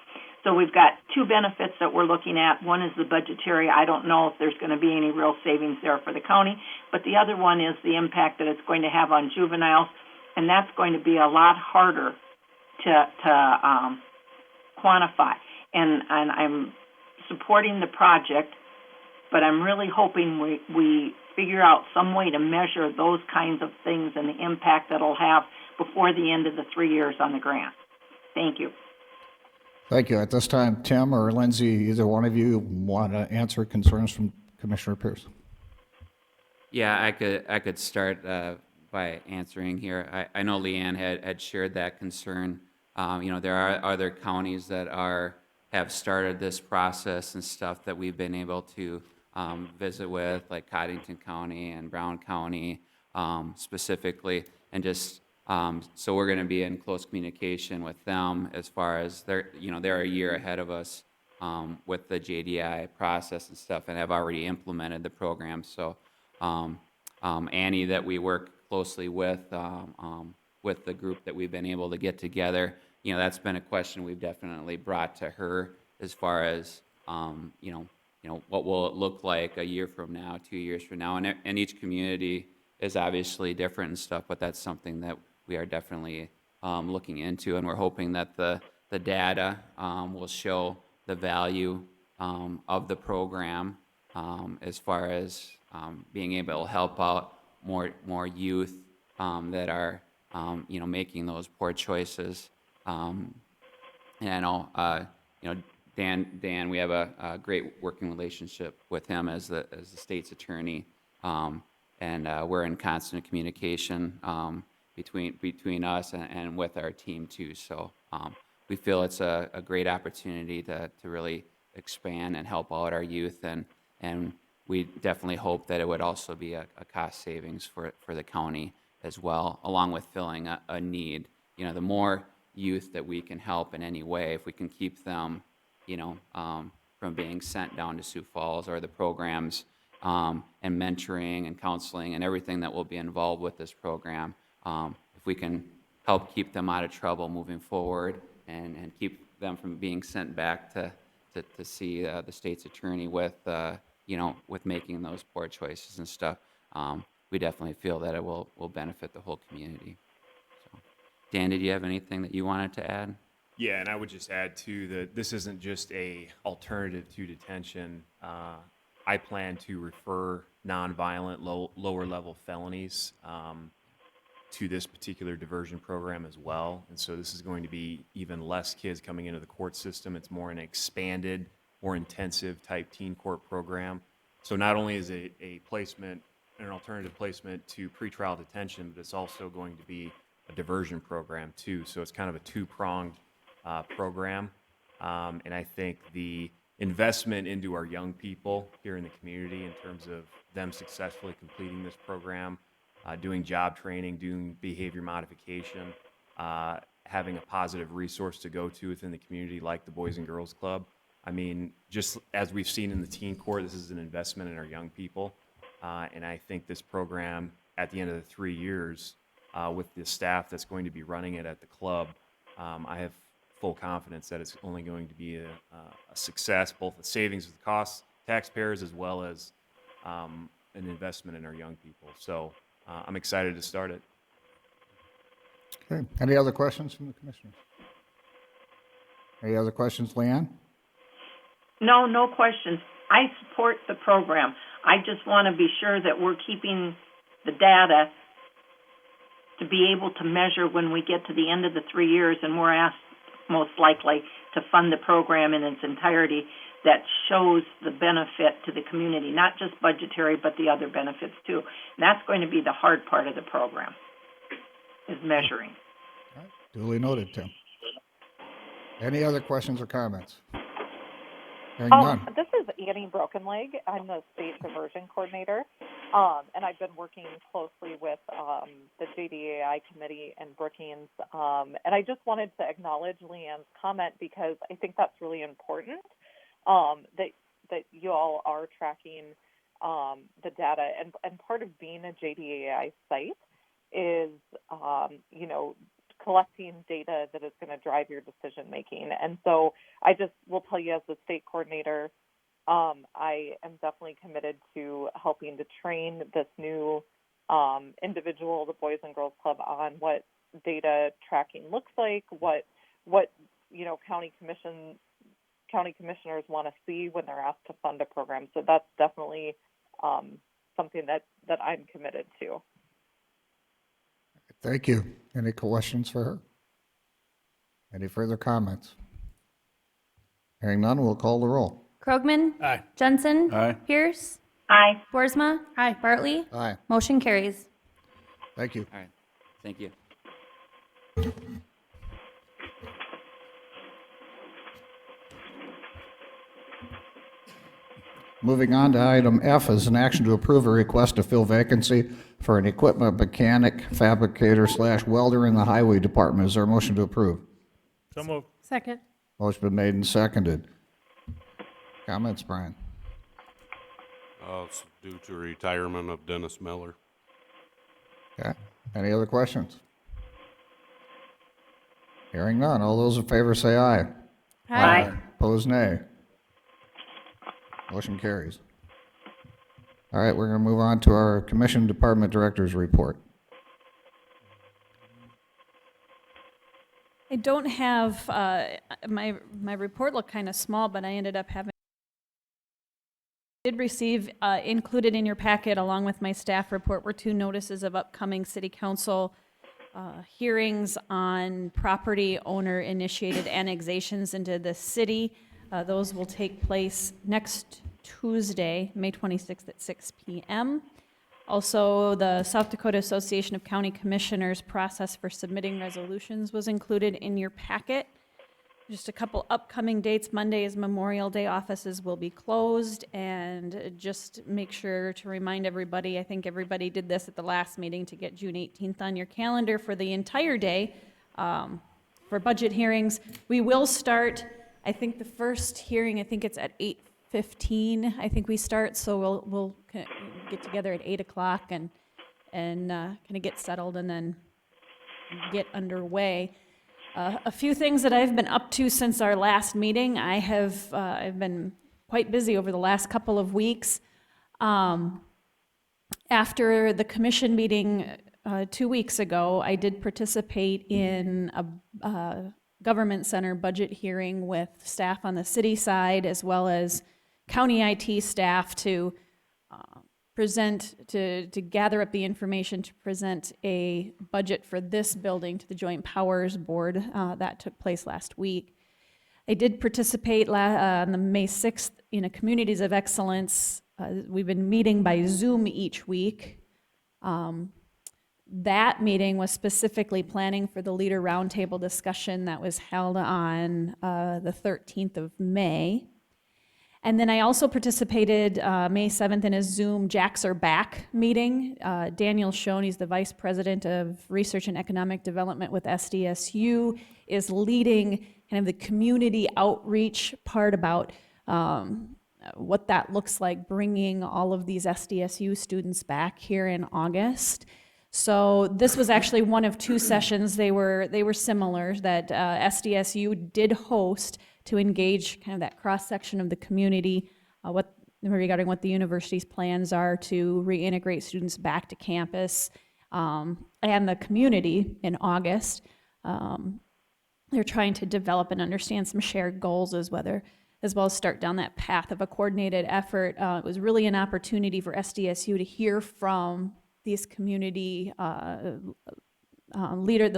So we've got 2 benefits that we're looking at. One is the budgetary. I don't know if there's going to be any real savings there for the county, but the other one is the impact that it's going to have on juveniles, and that's going to be a lot harder to quantify. And I'm supporting the project, but I'm really hoping we figure out some way to measure those kinds of things and the impact that it'll have before the end of the 3 years on the grant. Thank you. Thank you. At this time, Tim or Lindsay, either one of you want to answer concerns from Commissioner Pearson? Yeah, I could start by answering here. I know Leanne had shared that concern. There are other counties that have started this process and stuff that we've been able to visit with, like Cottington County and Brown County specifically, and just so we're going to be in close communication with them as far as they're a year ahead of us with the JDI process and stuff, and have already implemented the program. So Annie, that we work closely with the group that we've been able to get together, that's been a question we've definitely brought to her as far as what will it look like a year from now, 2 years from now, and each community is obviously different and stuff, but that's something that we are definitely looking into, and we're hoping that the data will show the value of the program as far as being able to help out more youth that are making those poor choices. And I know Dan, we have a great working relationship with him as the state's attorney, and we're in constant communication between us and with our team too. So we feel it's a great opportunity to really expand and help out our youth, and we definitely hope that it would also be a cost savings for the county as well, along with filling a need. The more youth that we can help in any way, if we can keep them, from being sent down to Sioux Falls, or the programs and mentoring and counseling and everything that will be involved with this program, if we can help keep them out of trouble moving forward and keep them from being sent back to see the state's attorney with making those poor choices and stuff, we definitely feel that it will benefit the whole community. So, Dan, did you have anything that you wanted to add? Yeah, and I would just add too that this isn't just a alternative to detention. I plan to refer nonviolent, lower level felonies to this particular diversion program as well. And so this is going to be even less kids coming into the court system. It's more an expanded, more intensive type teen court program. So not only is it a placement, an alternative placement to pretrial detention, but it's also going to be a diversion program too. So it's kind of a two-pronged program. And I think the investment into our young people here in the community in terms of them successfully completing this program, doing job training, doing behavior modification, having a positive resource to go to within the community like the Boys and Girls Club. I mean, just as we've seen in the teen court, this is an investment in our young people. And I think this program, at the end of the 3 years, with the staff that's going to be running it at the club, I have full confidence that it's only going to be a success, both the savings of the costs, taxpayers, as well as an investment in our young people. So I'm excited to start it. Okay. Any other questions from the commissioners? Any other questions, Leanne? No questions. I support the program. I just want to be sure that we're keeping the data to be able to measure when we get to the end of the 3 years and we're asked most likely to fund the program in its entirety, that shows the benefit to the community, not just budgetary, but the other benefits too. And that's going to be the hard part of the program, is measuring. All right. Duly noted, Tim. Any other questions or comments? Hearing none. This is Annie Brokenleg. I'm the state diversion coordinator, and I've been working closely with the JDAI committee and Brookings. And I just wanted to acknowledge Leanne's comment because I think that's really important, that you all are tracking the data. And part of being a JDAI site is, collecting data that is going to drive your decision making. And so I just will tell you, as the state coordinator, I am definitely committed to helping to train this new individual, the Boys and Girls Club, on what data tracking looks like, what county commissioners want to see when they're asked to fund a program. So that's definitely something that I'm committed to. Thank you. Any questions for her? Any further comments? Hearing none, we'll call the roll. Krogman? Aye. Jensen? Aye. Pierce? Aye. Boersma? Aye. Bartley? Aye. Motion carries. Thank you. All right, thank you. Moving on to item F is an action to approve a request to fill vacancy for an equipment mechanic, fabricator / welder in the highway department. Is there a motion to approve? So moved. Second. Motion been made and seconded. Comments, Brian? It's due to retirement of Dennis Miller. Okay. Any other questions? Hearing none. All those in favor say aye. Aye. Opposed, nay. Motion carries. All right, we're going to move on to our commission department director's report. I don't have, my report looked kind of small, but I ended up having, did receive, included in your packet along with my staff report were 2 notices of upcoming city council hearings on property owner initiated annexations into the city. Those will take place next Tuesday, May 26th at 6 p.m. Also, the South Dakota Association of County Commissioners process for submitting resolutions was included in your packet. Just a couple upcoming dates. Monday is Memorial Day. Offices will be closed. And just make sure to remind everybody, I think everybody did this at the last meeting, to get June 18th on your calendar for the entire day for budget hearings. We will start, I think the first hearing, I think it's at 8:15, I think we start, so we'll get together at 8 o'clock and kind of get settled and then get underway. A few things that I've been up to since our last meeting. I've been quite busy over the last couple of weeks. After the commission meeting 2 weeks ago, I did participate in a government center budget hearing with staff on the city side as well as county IT staff to present, to gather up the information to present a budget for this building to the Joint Powers Board. That took place last week. I did participate on the May 6th in a Communities of Excellence. We've been meeting by Zoom each week. That meeting was specifically planning for the leader roundtable discussion that was held on the 13th of May. And then I also participated May 7th in a Zoom Jacks Are Back meeting. Daniel Schoen, he's the Vice President of Research and Economic Development with SDSU, is leading kind of the community outreach part about what that looks like, bringing all of these SDSU students back here in August. So this was actually one of 2 sessions. They were similar that SDSU did host to engage kind of that cross-section of the community, regarding what the university's plans are to reintegrate students back to campus and the community in August. They're trying to develop and understand some shared goals as well as start down that path of a coordinated effort. It was really an opportunity for SDSU to hear from these community the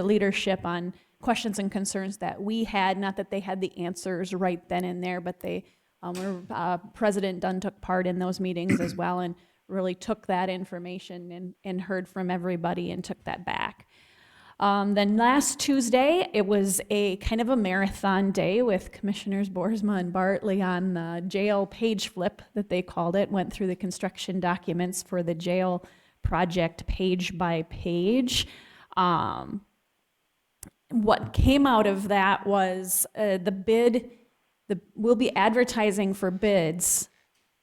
leadership on questions and concerns that we had. Not that they had the answers right then and there, but President Dunn took part in those meetings as well and really took that information and heard from everybody and took that back. Then last Tuesday, it was a kind of a marathon day with Commissioners Boersma and Bartley on the jail page flip that they called it. Went through the construction documents for the jail project page by page. What came out of that was we'll be advertising for bids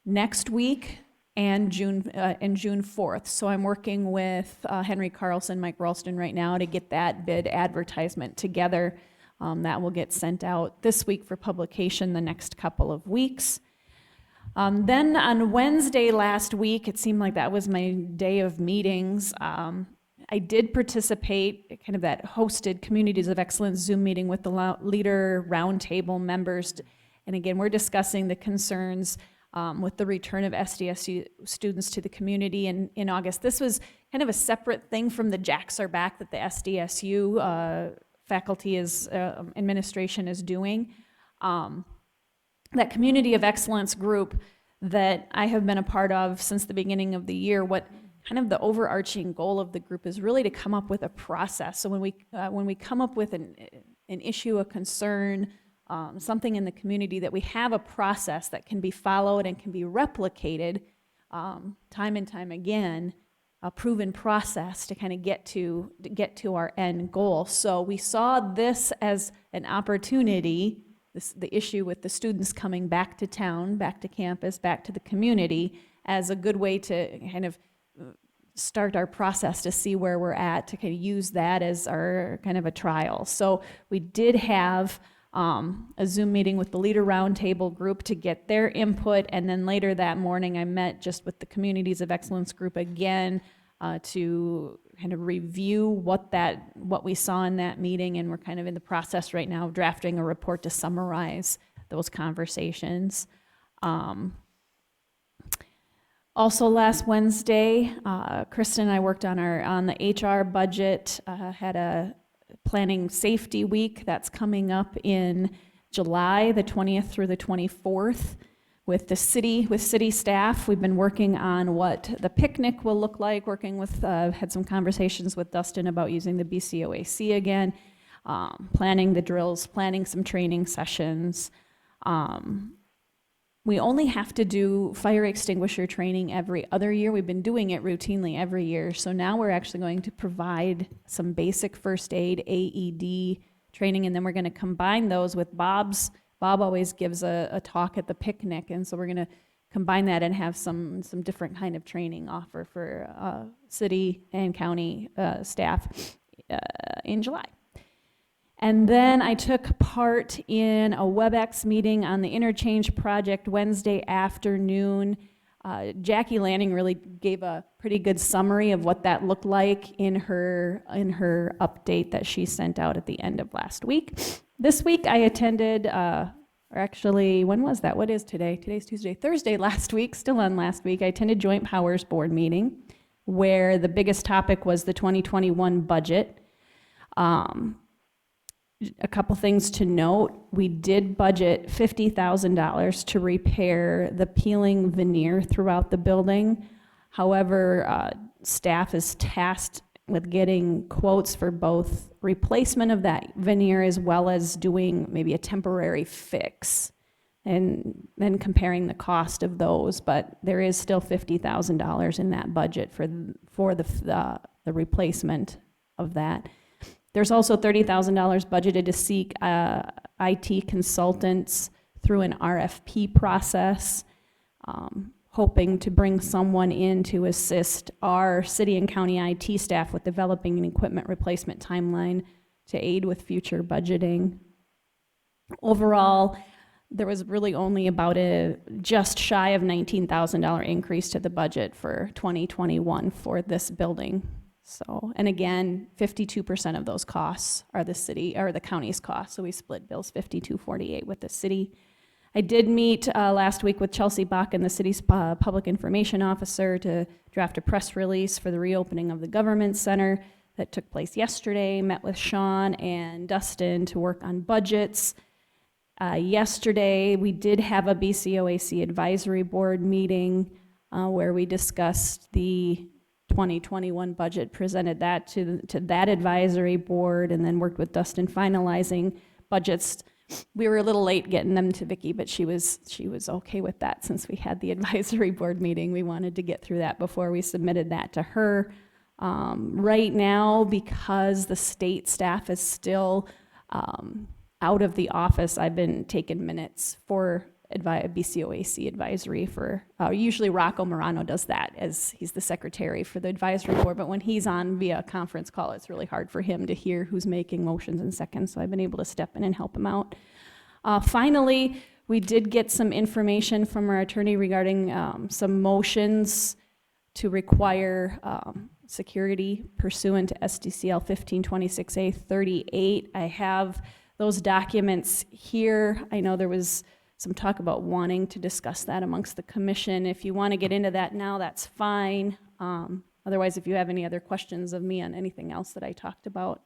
next week and June 4th. So I'm working with Henry Carlson, Mike Ralston right now to get that bid advertisement together. That will get sent out this week for publication the next couple of weeks. Then on Wednesday last week, it seemed like that was my day of meetings. I did participate, kind of that hosted Communities of Excellence Zoom meeting with the leader roundtable members. And again, we're discussing the concerns with the return of SDSU students to the community in August. This was kind of a separate thing from the Jacks Are Back that the SDSU faculty administration is doing. that community of excellence group that I have been a part of since the beginning of the year, what kind of the overarching goal of the group is really to come up with a process. So when we come up with an issue, a concern, something in the community, that we have a process that can be followed and can be replicated time and time again, a proven process to kind of get to our end goal. So we saw this as an opportunity, the issue with the students coming back to town, back to campus, back to the community, as a good way to kind of start our process to see where we're at, to kind of use that as our kind of a trial. So we did have a Zoom meeting with the Leader Roundtable group to get their input, and then later that morning I met just with the Communities of Excellence group again to kind of review what we saw in that meeting, and we're kind of in the process right now of drafting a report to summarize those conversations. Also last Wednesday, Kristen and I worked on the HR budget, had a planning safety week that's coming up in July, the 20th through the 24th. With city staff. We've been working on what the picnic will look like, had some conversations with Dustin about using the BCOAC again, planning the drills, planning some training sessions. We only have to do fire extinguisher training every other year. We've been doing it routinely every year. So now we're actually going to provide some basic first aid, AED training, and then we're going to combine those with Bob always gives a talk at the picnic, and so we're going to combine that and have some different kind of training offer for city and county staff in July. And then I took part in a WebEx meeting on the interchange project Wednesday afternoon. Jackie Lanning really gave a pretty good summary of what that looked like in her update that she sent out at the end of last week. This week I attended, or actually, when was that? What is today? Today's Tuesday. Thursday last week, still on last week, I attended Joint Powers Board meeting where the biggest topic was the 2021 budget. A couple things to note. We did budget $50,000 to repair the peeling veneer throughout the building. However, staff is tasked with getting quotes for both replacement of that veneer as well as doing maybe a temporary fix, and then comparing the cost of those. But there is still $50,000 in that budget for the replacement of that. There's also $30,000 budgeted to seek IT consultants through an RFP process, hoping to bring someone in to assist our city and county IT staff with developing an equipment replacement timeline to aid with future budgeting. Overall, there was really only about a just shy of $19,000 increase to the budget for 2021 for this building. So, and again, 52% of those costs are the city or the county's costs. So we split bills 52-48 with the city. I did meet last week with Chelsea Bach and the city's public information officer to draft a press release for the reopening of the government center that took place yesterday. Met with Sean and Dustin to work on budgets. Yesterday, we did have a BCOAC advisory board meeting where we discussed the 2021 budget, presented that to that advisory board, and then worked with Dustin finalizing budgets. We were a little late getting them to Vicki, but she was okay with that since we had the advisory board meeting. We wanted to get through that before we submitted that to her. Right now, because the state staff is still out of the office, I've been taking minutes for BCOAC advisory for, usually Rocco Morano does that as he's the secretary for the advisory board, but when he's on via conference call, it's really hard for him to hear who's making motions in seconds, so I've been able to step in and help him out. Finally, we did get some information from our attorney regarding some motions to require security pursuant to SDCL 1526A38. I have those documents here. I know there was some talk about wanting to discuss that amongst the commission. If you want to get into that now, that's fine. Otherwise, if you have any other questions of me on anything else that I talked about,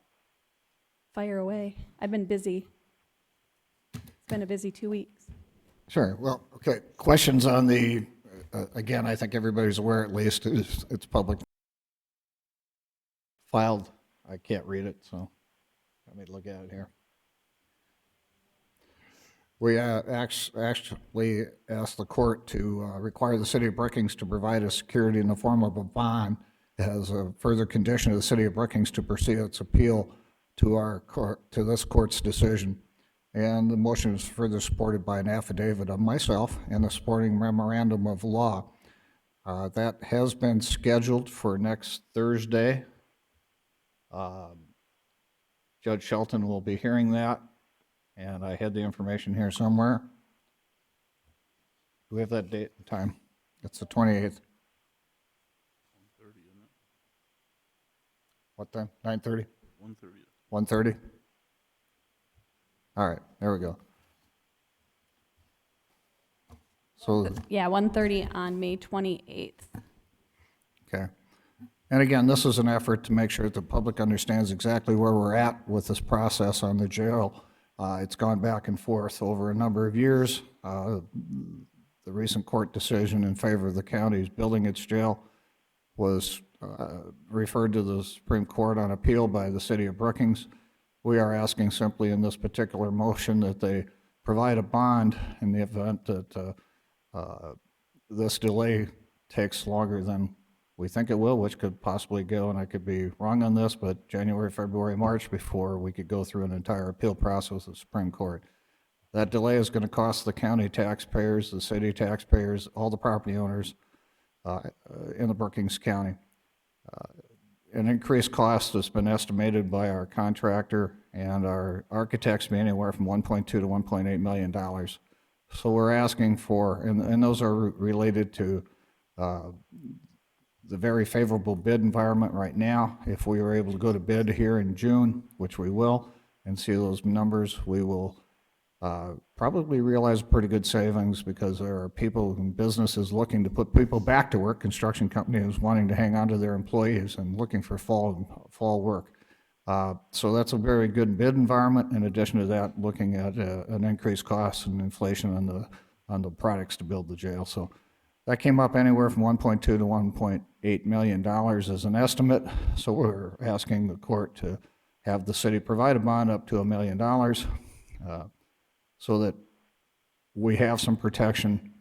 fire away. I've been busy. It's been a busy 2 weeks. Sure. Well, okay. Questions on the, again, I think everybody's aware at least, it's public filed. I can't read it, so let me look at it here. We actually asked the court to require the city of Brookings to provide a security in the form of a bond as a further condition of the city of Brookings to pursue its appeal to our court, to this court's decision. And the motion is further supported by an affidavit of myself and a supporting memorandum of law. That has been scheduled for next Thursday. Judge Shelton will be hearing that, and I had the information here somewhere. Do we have that date and time? It's the 28th. 1:30, isn't it? What time? 9:30? 1:30. 1:30? All right, there we go. So, Yeah, 1:30 on May 28th. okay. And again, this is an effort to make sure that the public understands exactly where we're at with this process on the jail. It's gone back and forth over a number of years. The recent court decision in favor of the county's building its jail was referred to the Supreme Court on appeal by the city of Brookings. We are asking simply in this particular motion that they provide a bond in the event that this delay takes longer than we think it will, which could possibly go, and I could be wrong on this, but January, February, March before we could go through an entire appeal process with the Supreme Court. That delay is going to cost the county taxpayers, the city taxpayers, all the property owners in the Brookings County. An increased cost has been estimated by our contractor and our architects to be anywhere from $1.2 to $1.8 million. So we're asking for, and those are related to the very favorable bid environment right now. If we were able to go to bid here in June, which we will, and see those numbers, we will probably realize pretty good savings because there are people and businesses looking to put people back to work, construction companies wanting to hang on to their employees and looking for fall work. So that's a very good bid environment. In addition to that, looking at an increased cost and inflation on the products to build the jail. So that came up anywhere from $1.2 to $1.8 million as an estimate. So we're asking the court to have the city provide a bond up to $1 million so that we have some protection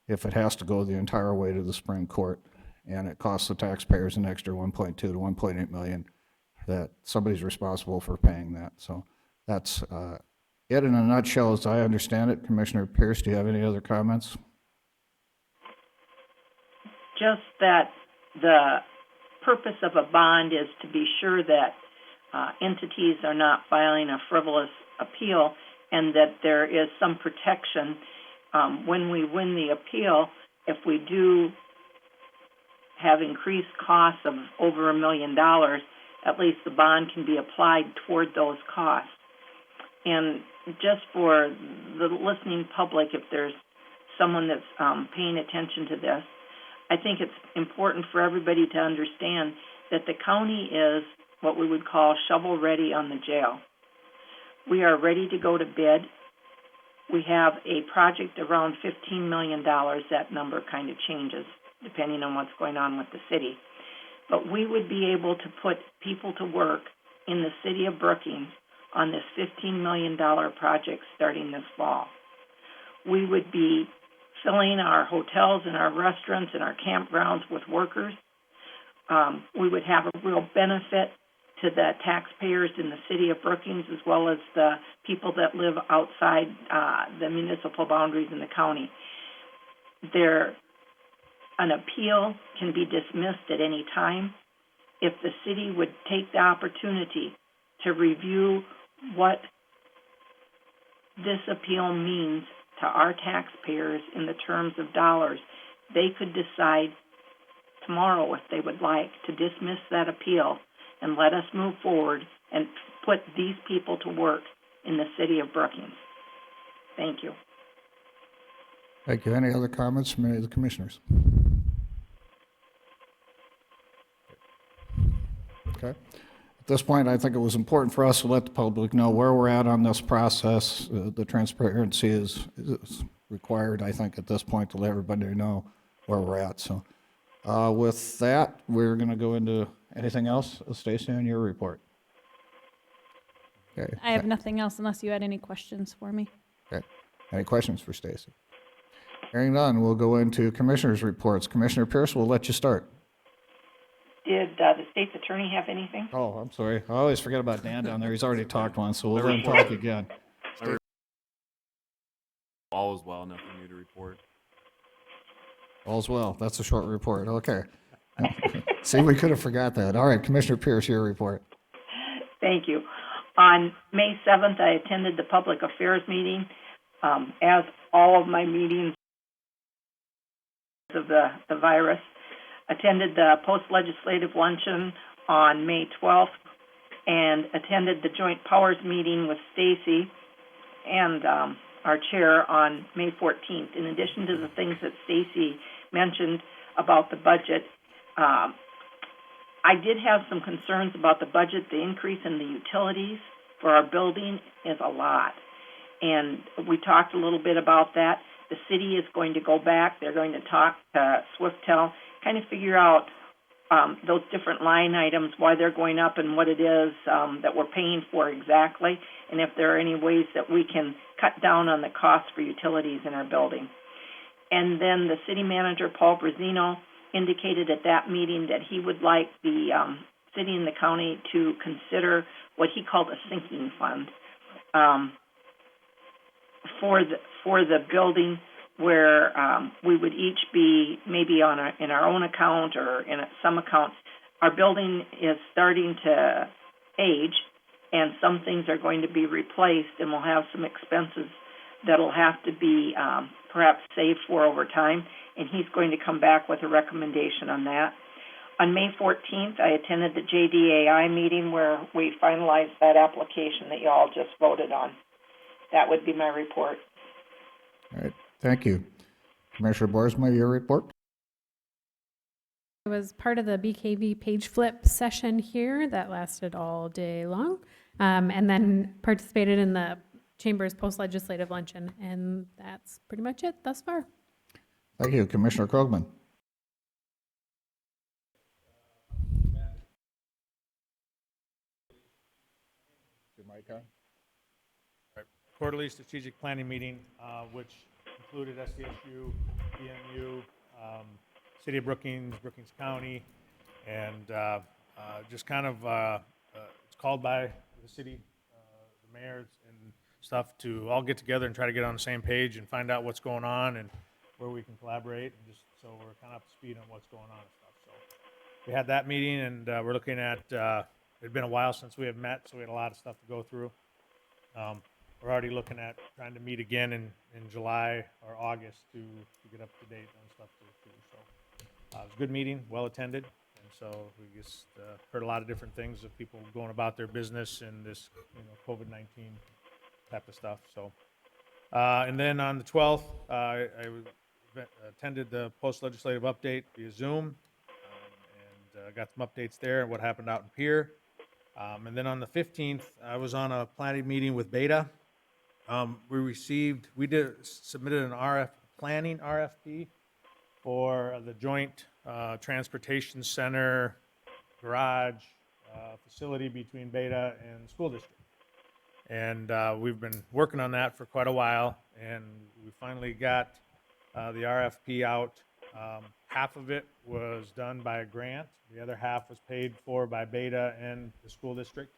if it has to go the entire way to the Supreme Court and it costs the taxpayers an extra 1.2 to 1.8 million, that somebody's responsible for paying that. So that's it in a nutshell as I understand it. Commissioner Pierce, do you have any other comments? Just that the purpose of a bond is to be sure that entities are not filing a frivolous appeal and that there is some protection when we win the appeal. If we do have increased costs of over $1 million, at least the bond can be applied toward those costs. And just for the listening public, if there's someone that's paying attention to this, I think it's important for everybody to understand that the county is what we would call shovel-ready on the jail. We are ready to go to bid. We have a project around $15 million. That number kind of changes depending on what's going on with the city. But we would be able to put people to work in the city of Brookings on this $15 million project starting this fall. We would be filling our hotels and our restaurants and our campgrounds with workers. We would have a real benefit to the taxpayers in the city of Brookings as well as the people that live outside the municipal boundaries in the county. An appeal can be dismissed at any time. If the city would take the opportunity to review what this appeal means to our taxpayers in the terms of dollars, they could decide tomorrow if they would like to dismiss that appeal and let us move forward and put these people to work in the city of Brookings. Thank you. Thank you. Any other comments from any of the commissioners? Okay. At this point, I think it was important for us to let the public know where we're at on this process. The transparency is required, I think, at this point to let everybody know where we're at. So with that, we're going to go into anything else, Stacy, on your report. Okay. I have nothing else unless you had any questions for me. Okay. Any questions for Stacy? Hearing none, we'll go into commissioners' reports. Commissioner Pierce, we'll let you start. Did the state's attorney have anything? Oh, I'm sorry. I always forget about Dan down there. He's already talked once, so we'll let him talk again. All is well, nothing new to report. All's well. That's a short report. Okay. See, we could have forgot that. All right, Commissioner Pierce, your report. Thank you. On May 7th, I attended the public affairs meeting. As all of my meetings of the virus, attended the post-legislative luncheon on May 12th and attended the joint powers meeting with Stacy and our chair on May 14th. In addition to the things that Stacy mentioned about the budget, I did have some concerns about the budget. The increase in the utilities for our building is a lot. And we talked a little bit about that. The city is going to go back. They're going to talk to Swiftel, kind of figure out those different line items, why they're going up and what it is that we're paying for exactly, and if there are any ways that we can cut down on the cost for utilities in our building. And then the city manager, Paul Brazino, indicated at that meeting that he would like the city and the county to consider what he called a sinking fund for the building, where we would each be maybe in our own account or in some account. Our building is starting to age, and some things are going to be replaced, and we'll have some expenses that'll have to be perhaps saved for over time, and he's going to come back with a recommendation on that. On May 14th, I attended the JDAI meeting where we finalized that application that you all just voted on. That would be my report. All right, thank you. Commissioner Boersma, your report? I was part of the BKV page flip session here that lasted all day long, and then participated in the Chamber's post-legislative luncheon, and that's pretty much it thus far. Thank you. Commissioner Krogman. Quarterly strategic planning meeting, which included SDSU, BMU, City of Brookings, Brookings County, and just kind of, it's called by the city, the mayors and stuff to all get together and try to get on the same page and find out what's going on and where we can collaborate, and just so we're kind of up to speed on what's going on and stuff. So we had that meeting, and we're looking at, it had been a while since we had met, so we had a lot of stuff to go through. We're already looking at trying to meet again in July or August to get up to date on stuff too. So it was a good meeting, well attended, and so we just heard a lot of different things of people going about their business and this, COVID-19 type of stuff. So and then on the 12th, I attended the post-legislative update via Zoom, and got some updates there and what happened out in Pierre. And then on the 15th, I was on a planning meeting with Beta. We submitted an planning RFP for the joint transportation center garage facility between Beta and the school district. And we've been working on that for quite a while, and we finally got the RFP out. Half of it was done by a grant. The other half was paid for by Beta and the school district.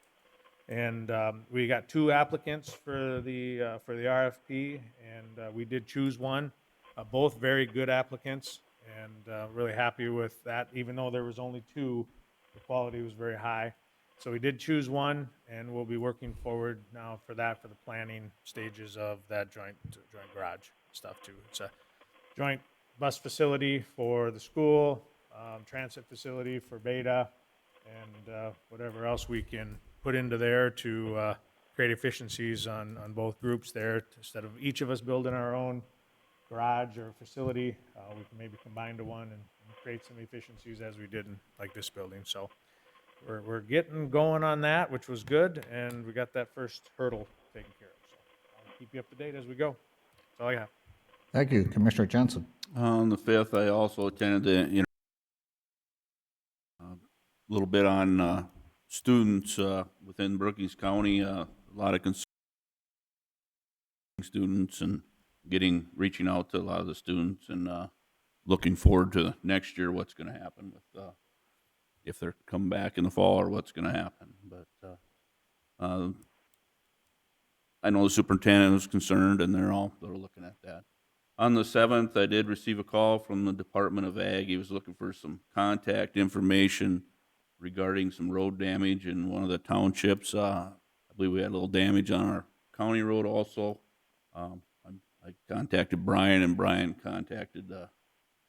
And we got 2 applicants for the RFP, and we did choose one. Both very good applicants, and really happy with that. Even though there was only 2, the quality was very high. So we did choose one, and we'll be working forward now for that, for the planning stages of that joint garage stuff too. It's a joint bus facility for the school, transit facility for Beta, and whatever else we can put into there to create efficiencies on both groups there. Instead of each of us building our own garage or facility, we can maybe combine to one and create some efficiencies as we did in like this building. So we're getting going on that, which was good, and we got that first hurdle taken care of. So I'll keep you up to date as we go. That's all I have. Thank you, Commissioner Jensen. On the 5th, I also attended the, a little bit on students within Brookings County, a lot of students and reaching out to a lot of the students and looking forward to next year, what's going to happen with, if they're coming back in the fall or what's going to happen. But I know the superintendent was concerned and they're looking at that. On the 7th, I did receive a call from the Department of Ag. He was looking for some contact information regarding some road damage in one of the townships. I believe we had a little damage on our county road also. I contacted Brian, and Brian contacted the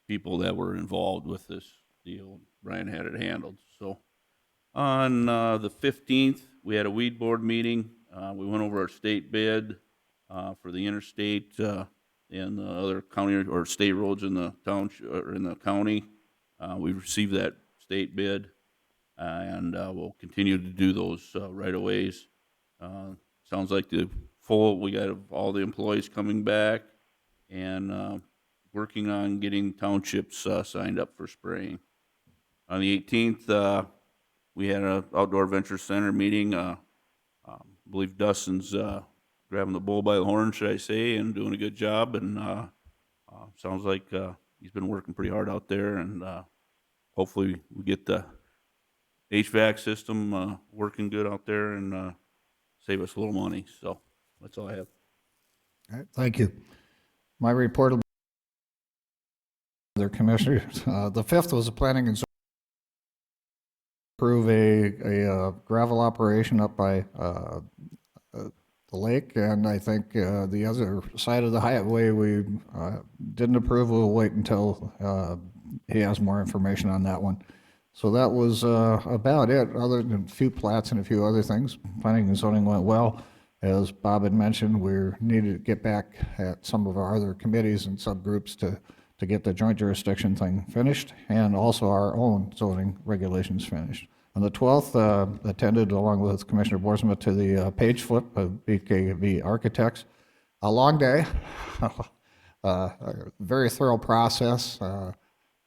people that were involved with this deal. Brian had it handled. So on the 15th, we had a weed board meeting. We went over our state bid for the interstate and the other county or state roads in the township or in the county. We received that state bid, and we'll continue to do those right of ways. Sounds like we got all the employees coming back and working on getting townships signed up for spraying. On the 18th, we had an outdoor venture center meeting. I believe Dustin's grabbing the bull by the horn, should I say, and doing a good job. And sounds like he's been working pretty hard out there. And hopefully we get the HVAC system working good out there and save us a little money. So that's all I have. All right, thank you. My report will be other commissioners. The 5th was a planning and approve a gravel operation up by the lake, and I think the other side of the highway we didn't approve. We'll wait until he has more information on that one. So that was about it, other than a few plats and a few other things. Planning and zoning went well. As Bob had mentioned, we needed to get back at some of our other committees and subgroups to get the joint jurisdiction thing finished, and also our own zoning regulations finished. On the 12th, attended along with Commissioner Boersma to the page flip of BKV Architects. A long day, a very thorough process.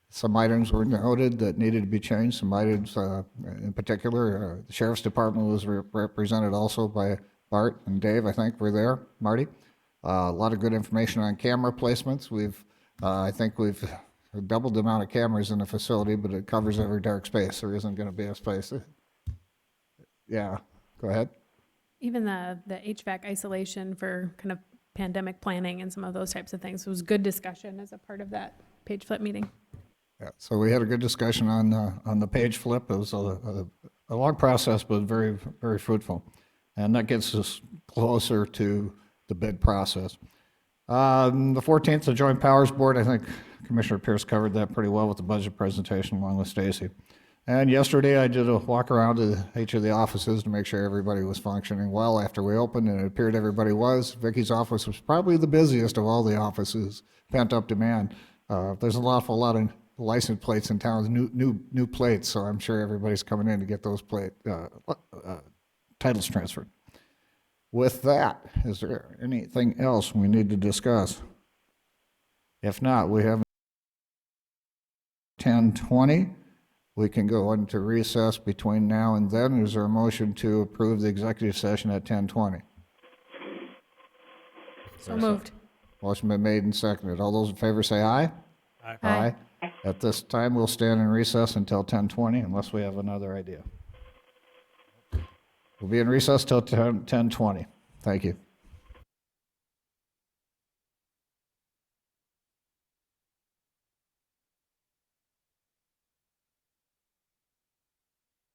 Some items were noted that needed to be changed. Some items, in particular, the Sheriff's Department was represented also by Bart and Dave, I think, were there. Marty. A lot of good information on camera placements. I think we've doubled the amount of cameras in the facility, but it covers every dark space. There isn't going to be a space. Yeah, go ahead. Even the HVAC isolation for kind of pandemic planning and some of those types of things was good discussion as a part of that page flip meeting. Yeah, so we had a good discussion on the page flip. It was a long process, but very, very fruitful. And that gets us closer to the bid process. The 14th, the Joint Powers Board, I think Commissioner Pierce covered that pretty well with the budget presentation along with Stacy. And yesterday I did a walk around to each of the offices to make sure everybody was functioning well after we opened, and it appeared everybody was. Vicky's office was probably the busiest of all the offices, pent up demand. There's an awful lot of license plates in town, new plates, so I'm sure everybody's coming in to get those titles transferred. With that, is there anything else we need to discuss? If not, we have 10:20. We can go into recess between now and then. Is there a motion to approve the executive session at 10:20? So moved. Motion been made and seconded. All those in favor say aye. Aye. Aye. At this time, we'll stand in recess until 10:20 unless we have another idea. We'll be in recess till 10:20. Thank you.